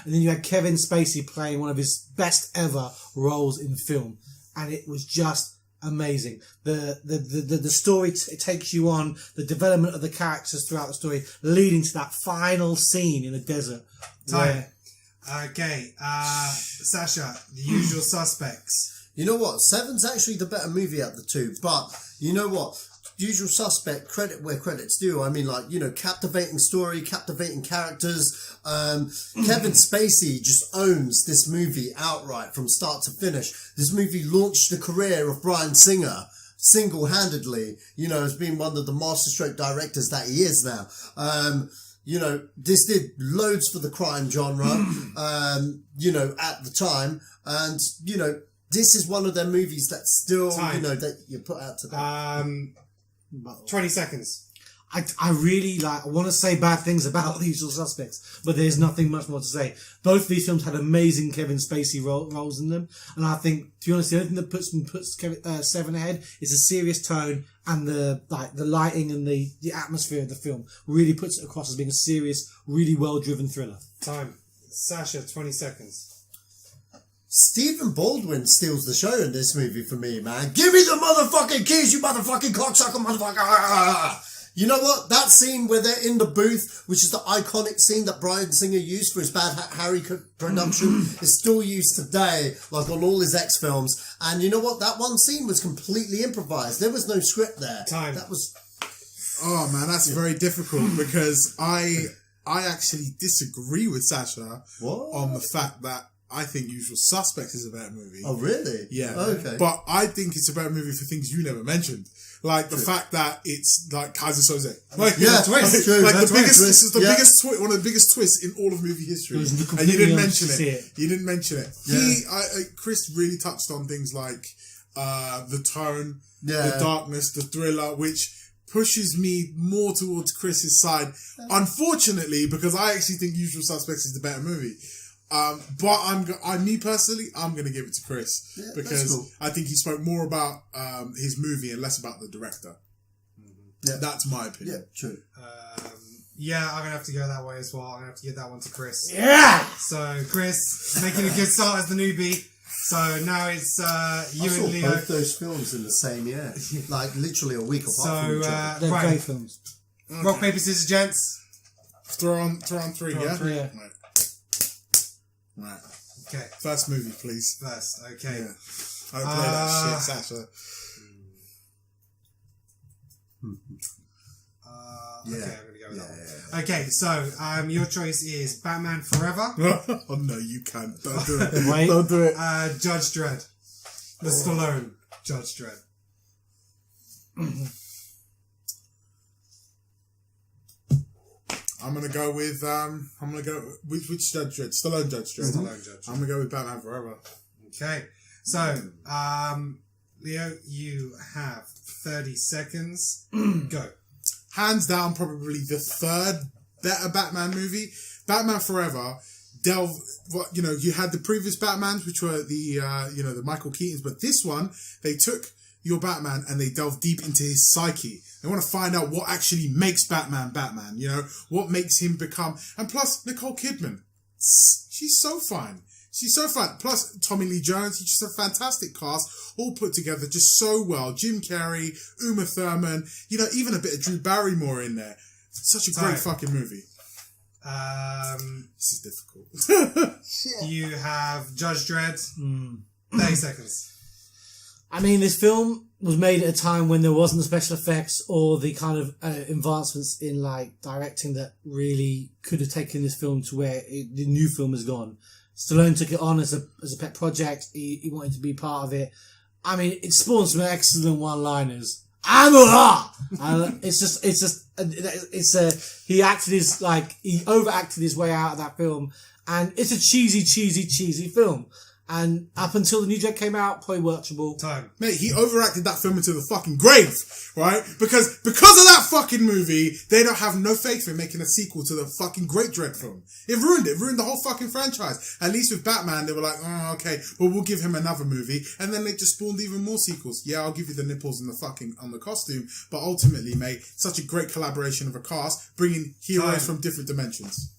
then you had Kevin Spacey playing one of his best ever roles in film, and it was just amazing. The story it takes you on, the development of the characters throughout the story, leading to that final scene in the desert. Time. Okay, Sacha, The Usual Suspects. You know what? 7's actually the better movie out of the two, but you know what? Usual Suspect, credit where credit's due. I mean, like, you know, captivating story, captivating characters. Kevin Spacey just owns this movie outright from start to finish. This movie launched the career of Bryan Singer. single-handedly, you know, as being one of the masterstroke directors that he is now. You know, this did loads for the crime genre, you know, at the time. And, you know, this is one of their movies that still, you know, that you put out today. 20 seconds. I really I want to say bad things about The Usual Suspects, but there's nothing much more to say. Both of these films had amazing Kevin Spacey roles in them, and I think, to be honest, the only thing that puts Seven ahead is the serious tone and the lighting and the atmosphere of the film really puts it across as being a serious, really well driven thriller. Time. Sacha, 20 seconds. Stephen Baldwin steals the show in this movie for me, man. Give me the motherfucking keys, you motherfucking cocksucker, motherfucker. You know what? That scene where they're in the booth, which is the iconic scene that Bryan Singer used for his Bad Harry production, is still used today, like on all his X films. And you know what? That one scene was completely improvised. There was no script there. Time. That was... Oh man, that's very difficult because I actually disagree with Sacha on the fact that I think Usual Suspects is a better movie. Oh, really? Yeah. Okay. But I think it's a better movie for things you never mentioned. Like the fact that it's like Kaiser Soze. Like, yeah, twist. True. Like That's the biggest, right. this is the biggest twist, one of the biggest twists in all of movie history. And you didn't mention it. You didn't mention it. Yeah. Chris really touched on things like the tone, Yeah. the darkness, the thriller, which pushes me more towards Chris's side. Unfortunately, because I actually think Usual Suspects is the better movie. But me personally, I'm going to give it to Chris because cool. I think he spoke more about his movie and less about the director. Yeah. That's my opinion. Yeah, true. Yeah, I'm going to have to go that way as well. I'm going to have to give that one to Chris. Yeah! So, Chris, making a good start as the newbie. So, now it's you I saw and Leo. both those films in the same year. Like, literally a week apart from each other. They're right. great films. Rock, paper, scissors, gents. Throw on three, Throw on yeah? three. Yeah. Right. Okay. First movie, please. First, okay. Yeah. I don't play that shit, Sacha. Okay, I'm going to go with that one. Okay, so your choice is Batman Forever, Oh no, you can't. Don't do it. Wait. Don't do it. Judge Dredd. The Stallone Judge Dredd. I'm gonna go with which Judge Dredd? Stallone Judge Dredd. Stallone Judge Dredd. I'm gonna go with Batman Forever. Okay, so Leo, you have 30 seconds. Go. Hands down, probably the third better Batman movie. Batman Forever you had the previous Batmans, which were the Michael Keatons, but this one, they took your Batman and they delved deep into his psyche. They want to find out what actually makes Batman Batman, you know, what makes him become, and plus Nicole Kidman. She's so fine. She's so fun. Plus, Tommy Lee Jones, he's just a fantastic cast, all put together just so well. Jim Carrey, Uma Thurman, you know, even a bit of Drew Barrymore in there. Such a great fucking movie. This is difficult. You have Judge Dredd. 30 seconds. I mean, this film was made at a time when there wasn't the special effects or the kind of advancements in like directing that really could have taken this film to where the new film has gone. Stallone took it on as a pet project. He wanted to be part of it. I mean, it spawned some excellent one-liners. He overacted his way out of that film, and it's a cheesy film. And up until the new Jet came out, probably watchable. Time. Mate, he overacted that film into the fucking grave, right? Because of that fucking movie, they don't have no faith in making a sequel to the fucking Great Dread film. It ruined the whole fucking franchise. At least with Batman, they were like, oh, okay, well, we'll give him another movie. And then they just spawned even more sequels. Yeah, I'll give you the nipples and on the costume. But ultimately, mate, such a great collaboration of a cast, bringing heroes from different dimensions.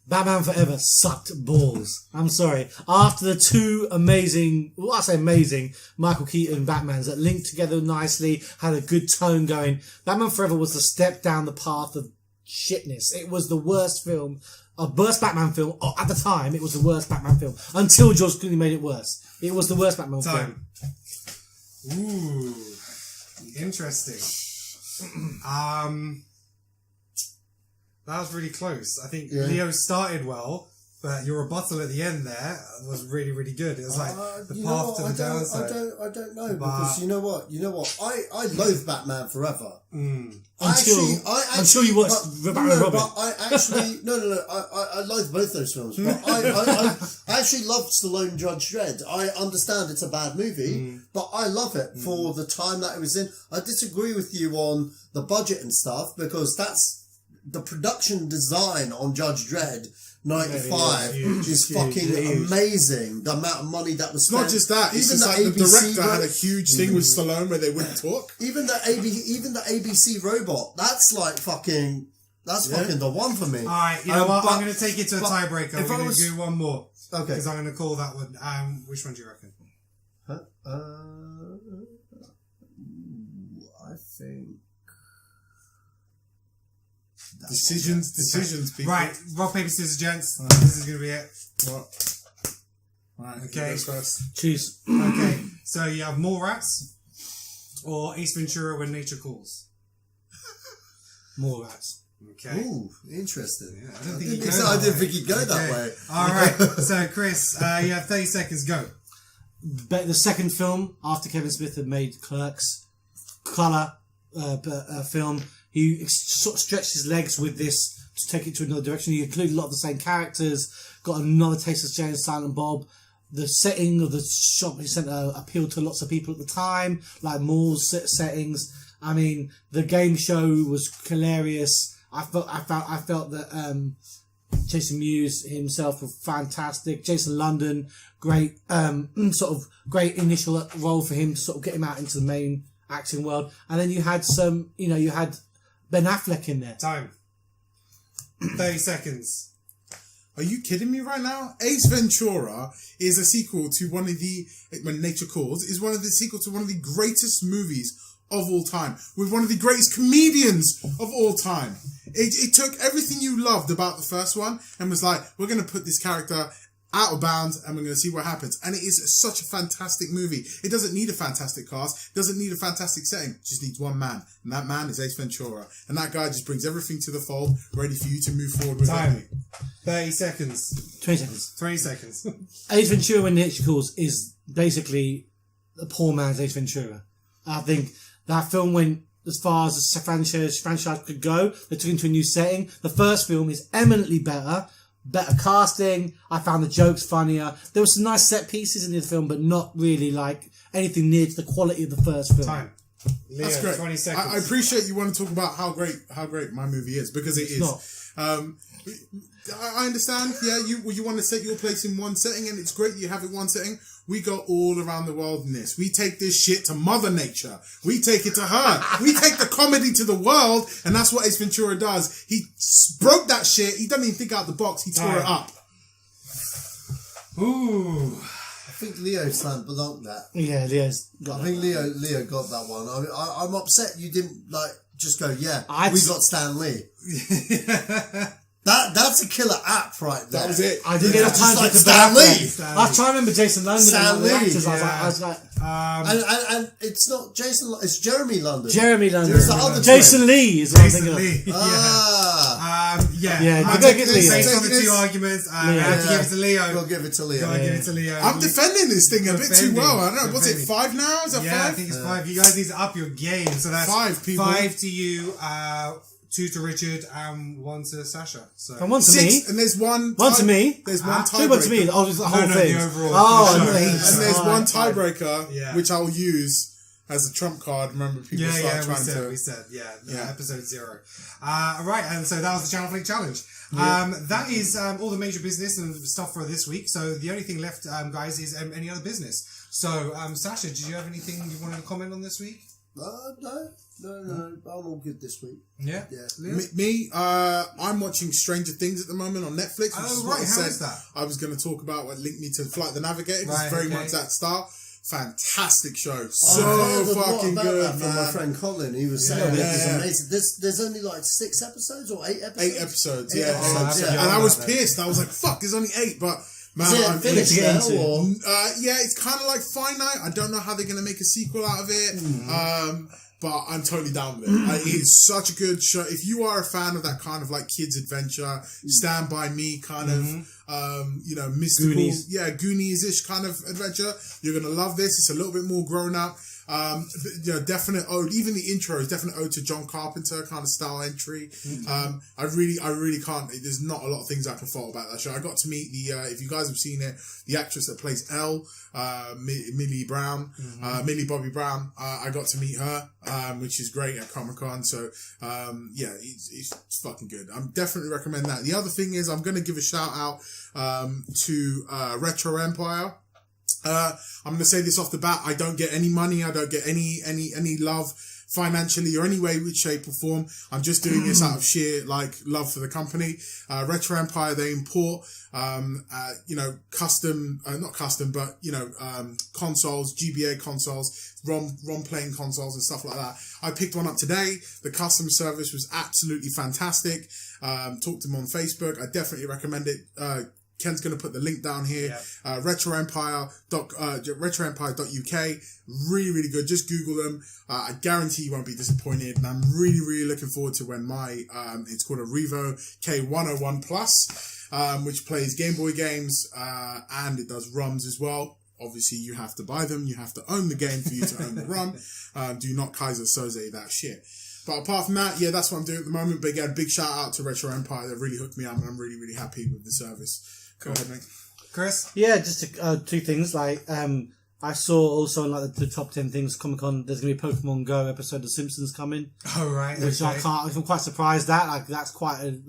Batman Forever sucked balls. I'm sorry. After the two amazing Michael Keaton Batmans that linked together nicely, had a good tone going, Batman Forever was the step down the path of shitness. It was the worst film, worst Batman film. At the time, it was the worst Batman film. Until George Clooney made it worse. It was the worst Batman film. Ooh. Interesting. That was really close. I think Leo started well, But your rebuttal at the end there was really, really good. It was like the path to the downside. I don't know, because you know what? I loathe Batman Forever. I'm sure you watched Batman and Robin. But I actually I loathe both those films. But I actually loved Stallone Judge Dredd. I understand it's a bad movie, but I love it for the time that it was in. I disagree with you on the budget and stuff, because that's the production design on Judge Dredd 95 is fucking amazing. The amount of money that was spent. Not just that, it's just like the director had a huge thing with Stallone where they wouldn't talk. Even the ABC robot, that's like fucking, fucking the one for me. Alright, you know what? I'm going to take it to a tiebreaker. We're going to do one more. Okay. Because I'm going to call that one. Which one do you reckon? I think... Decisions, people. Right, rock, paper, scissors, gents. This is going to be it. What? Right, okay. First. Choose. Okay, so you have Mallrats or Ace Ventura: When Nature Calls. Mallrats. Okay. Ooh, interesting. Yeah, I didn't think he'd go that way. All right, so Chris, you have 30 seconds. Go. But the second film after Kevin Smith had made Clerks, colour film. He sort of stretched his legs with this to take it to another direction. He included a lot of the same characters, got another taste of Jay and Silent Bob. The setting of the shopping centre appealed to lots of people at the time, like malls settings. I mean, the game show was hilarious. I felt that Jason Mewes himself was fantastic. Jason London, great great initial role for him to sort of get him out into the main acting world. And then you had you had Ben Affleck in there. Time. 30 seconds. Are you kidding me right now? Ace Ventura is a sequel to one of the, When Nature Calls, is one of the sequel to one of the greatest movies of all time, with one of the greatest comedians of all time. It took everything you loved about the first one and was like, we're going to put this character out of bounds and we're going to see what happens. And it is such a fantastic movie. It doesn't need a fantastic cast, doesn't need a fantastic setting, it just needs one man, and that man is Ace Ventura, and that guy just brings everything to the fold, ready for you to move forward with. Time. 30 seconds. 20 seconds. 20 seconds. Ace Ventura: When Nature Calls is basically a poor man's Ace Ventura. I think that film went as far as the franchise could go. They took it into a new setting. The first film is eminently better casting. I found the jokes funnier. There were some nice set pieces in the film, but not really like anything near to the quality of the first film. Time. Leo, that's great. 20 seconds. I appreciate you want to talk about how great my movie is, because it is. I understand. Yeah, you want to set your place in one setting, and it's great you have it one setting. We go all around the world in this. We take this shit to Mother Nature. We take it to her. We take the comedy to the world, and that's what Ace Ventura does. He broke that shit. He doesn't even think out the box. He tore it up. Ooh. I think Leo slammed dunk that. Yeah, Leo's got I think Leo got that one. I mean, I'm upset you didn't just go, we got Stan Lee. That's a killer app right there. That was it. I didn't get a time to Stan Lee. I try to remember Jason London. Stan Lee. I was like, and it's not Jason. It's Jeremy London. Jeremy London. There's the other Jason Lee is what I'm thinking Lee. of. Yeah. I'm taking Leo. Based on the two arguments, I have to give it to Leo. We'll give it to Leo. Give it to Leo. I'm defending this thing a bit too well. I don't know. Was it 5 now? Is that 5? I think it's 5. You guys need to up your game. So that's 5 people. 5 to you, 2 to Richard, and 1 to Sasha. So. And 1 to 6, me. and there's 1. One to me. There's 1 tiebreaker. 2 1 to me. Oh, the whole thing. The overall. Oh, and there's 1 tiebreaker, which I'll use as a trump card. Remember, people start trying to. We said, episode 0. Right, and so that was the Channel Flick Challenge. That is all the major business and stuff for this week. So the only thing left, guys, is any other business. So, Sasha, did you have anything you wanted to comment on this week? No. I'm all good this week. Yeah. Me, I'm watching Stranger Things at the moment on Netflix. Oh, right. How is that? I was going to talk about what linked me to Flight the Navigator. It's very much that style. Fantastic show. So fucking good, from my friend Colin. He was saying it was amazing. There's only 6 episodes or 8 episodes? 8 episodes, yeah. And I was pissed. I was like, fuck, there's only 8, but... Man, I'm finished now, or? It's kind of like finite. I don't know how they're going to make a sequel out of it. But I'm totally down with it. It's such a good show. If you are a fan of that kind of kids adventure, Stand By Me kind of mystical, Goonies. Goonies-ish kind of adventure. You're gonna love this. It's a little bit more grown up. Definite ode. Even the intro is definite ode to John Carpenter kind of style entry. I really can't. There's not a lot of things I can fault about that show. I got to meet if you guys have seen it, the actress that plays Elle, Millie Bobby Brown. I got to meet her, which is great at Comic-Con. So, it's fucking good. I'm definitely recommend that. The other thing is I'm going to give a shout out, to, Retro Empire. I'm going to say this off the bat. I don't get any money. I don't get any love financially or any way, which shape or form. I'm just doing this out of sheer love for the company. Retro Empire, they import consoles, GBA consoles, ROM playing consoles and stuff like that. I picked one up today. The customer service was absolutely fantastic. Talked to them on Facebook. I definitely recommend it. Ken's going to put the link down here. Yeah. retroempire.uk. Really, really good. Just Google them. I guarantee you won't be disappointed. And I'm really, really looking forward to when it's called a Revo K101 Plus, which plays Game Boy games, and it does ROMs as well. Obviously, you have to buy them. You have to own the game for you to own the ROM. Do not Kaiser Soze that shit. But apart from that, that's what I'm doing at the moment. But again, big shout out to Retro Empire. They really hooked me up, and I'm really, really happy with the service. Go ahead, mate. Chris? Yeah, just two things. I saw also in the top 10 things Comic-Con, there's going to be a Pokemon Go episode of The Simpsons coming. Oh, right. Which okay. I'm quite surprised at. That's quite I'm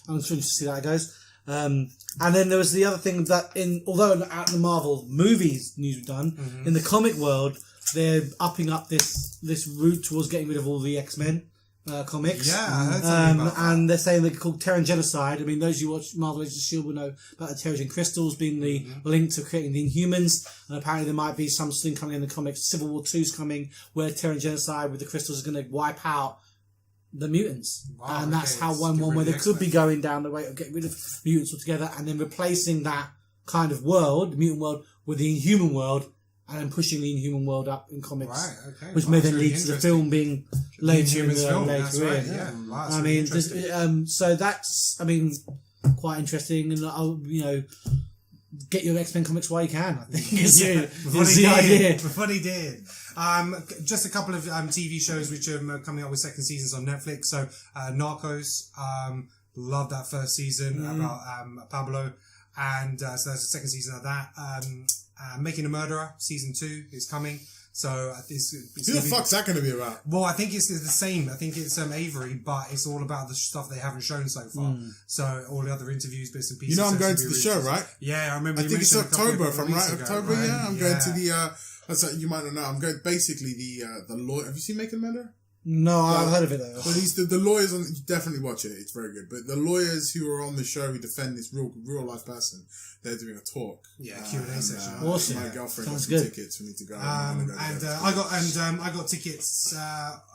interested to see how it goes. And then there was the other thing that although at the Marvel movies news we've done, in the comic world, they're upping up this route towards getting rid of all the X-Men comics. Yeah, I heard something about that. And they're saying they're called Terran Genocide. I mean, those who watch Marvel Agents of S.H.I.E.L.D. will know about the Terrigen Crystals being the link to creating the Inhumans. And apparently there might be something coming in the comics. Civil War 2's coming, where Terran Genocide with the crystals is going to wipe out the mutants. Wow, and that's how one where they could be going down the way of getting rid of mutants altogether and then replacing that kind of world, the mutant world, with the Inhuman world, and then pushing the Inhuman world up in comics. Right, okay. Which may then lead to the film being later in. That's right, yeah. Wow, that's so that's, quite interesting. And, get your X-Men comics while you can, I think. Is the idea. Before he did. Just a couple of TV shows which are coming up with second seasons on Netflix. So, Narcos, love that first season about Pablo. And so that's the second season of that. Making a Murderer, season 2 is coming. So it's who the fuck's that going to be about? Well, I think it's the same. I think it's Avery, but it's all about the stuff they haven't shown so far. So all the other interviews, bits and pieces. You know I'm going to the show, right? Yeah, I remember. I think it's October, if I'm right. October, right? Yeah, I'm going to the. You might not know. I'm going basically the lawyer. Have you seen Making a Murderer? No, I've heard of it though. Well, the lawyers on. You definitely watch it. It's very good. But the lawyers who are on the show who defend this real life person, they're doing a talk. Yeah, Q&A session. Awesome. My girlfriend Sounds got some good. tickets. We need to go. I got tickets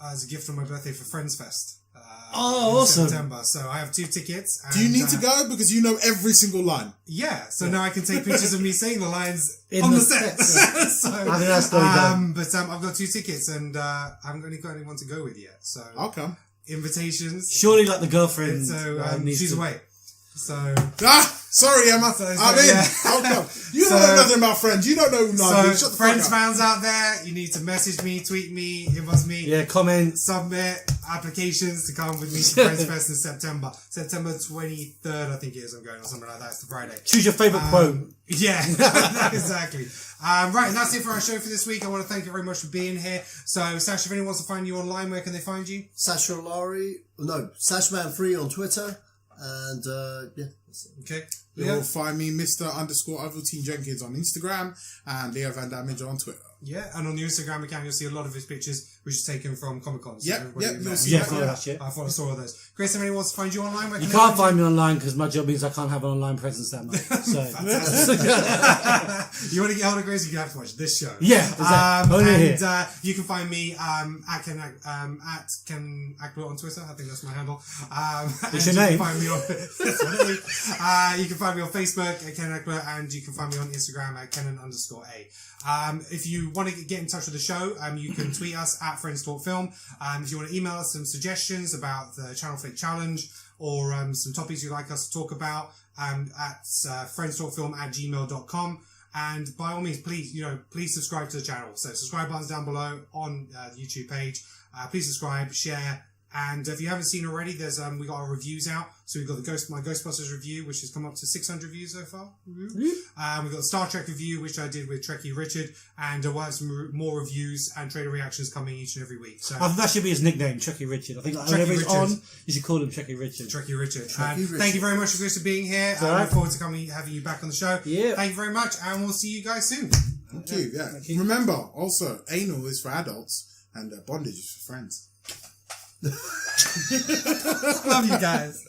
as a gift on my birthday for Friends Fest. Awesome. September. So I have 2 tickets. And, do you need to go because you know every single line? Yeah. So now I can take pictures of me saying the lines in on the set. So, I think that's the done. But I've got 2 tickets and I haven't really got anyone to go with yet. So I'll come. Invitations. Surely, the girlfriend. So she's away. So sorry, Emma. I'm in. I'll come. You don't know nothing about Friends. You don't know nothing. So Friends fans out there, you need to message me, tweet me, inbox me. Yeah, comment, submit applications to come with me to Friends Fest in September 23rd, I think it is. I'm going or something like that. It's the Friday. Choose your favourite quote. Yeah, exactly. Right, and that's it for our show for this week. I want to thank you very much for being here. So, Sacha, if anyone wants to find you online, where can they find you? Sashman3 on Twitter. And okay. You will find me Mr_Ovaltine Jenkins on Instagram and Leo Van Damage on Twitter. Yeah, and on the Instagram account you'll see a lot of his pictures which is taken from Comic-Con. So you'll see that. I thought I saw all those. Chris, if anyone wants to find you online, where you can't find me online because my job means I can't have an online presence that much. So you want to get hold of Grace, you have to watch this show. Yeah, exactly. And you can find me at Ken Ackler on Twitter. I think that's my handle. It's your name. You can find me on Facebook at Ken Ackler, and you can find me on Instagram at Kenan_A. If you want to get in touch with the show, you can tweet us at Friends Talk Film. If you want to email us some suggestions about the Channel Flick Challenge or some topics you'd like us to talk about at friendstalkfilm@gmail.com. And by all means, please subscribe to the channel. So subscribe button's down below on the YouTube page. Please subscribe, share. And if you haven't seen already, there's we got our reviews out. So we've got my Ghostbusters review, which has come up to 600 views so far. We've got the Star Trek review, which I did with Trekkie Richard, and we'll have some more reviews and trailer reactions coming each and every week. So I think that should be his nickname, Trekkie Richard. I think whenever he's on, you should call him Trekkie Richard. Trekkie Richard. Thank you very much, Chris, for being here. I look forward to having you back on the show. Yeah. Thank you very much, and we'll see you guys soon. Thank you. Yeah. Remember, also, anal is for adults, and bondage is for friends. Love you guys.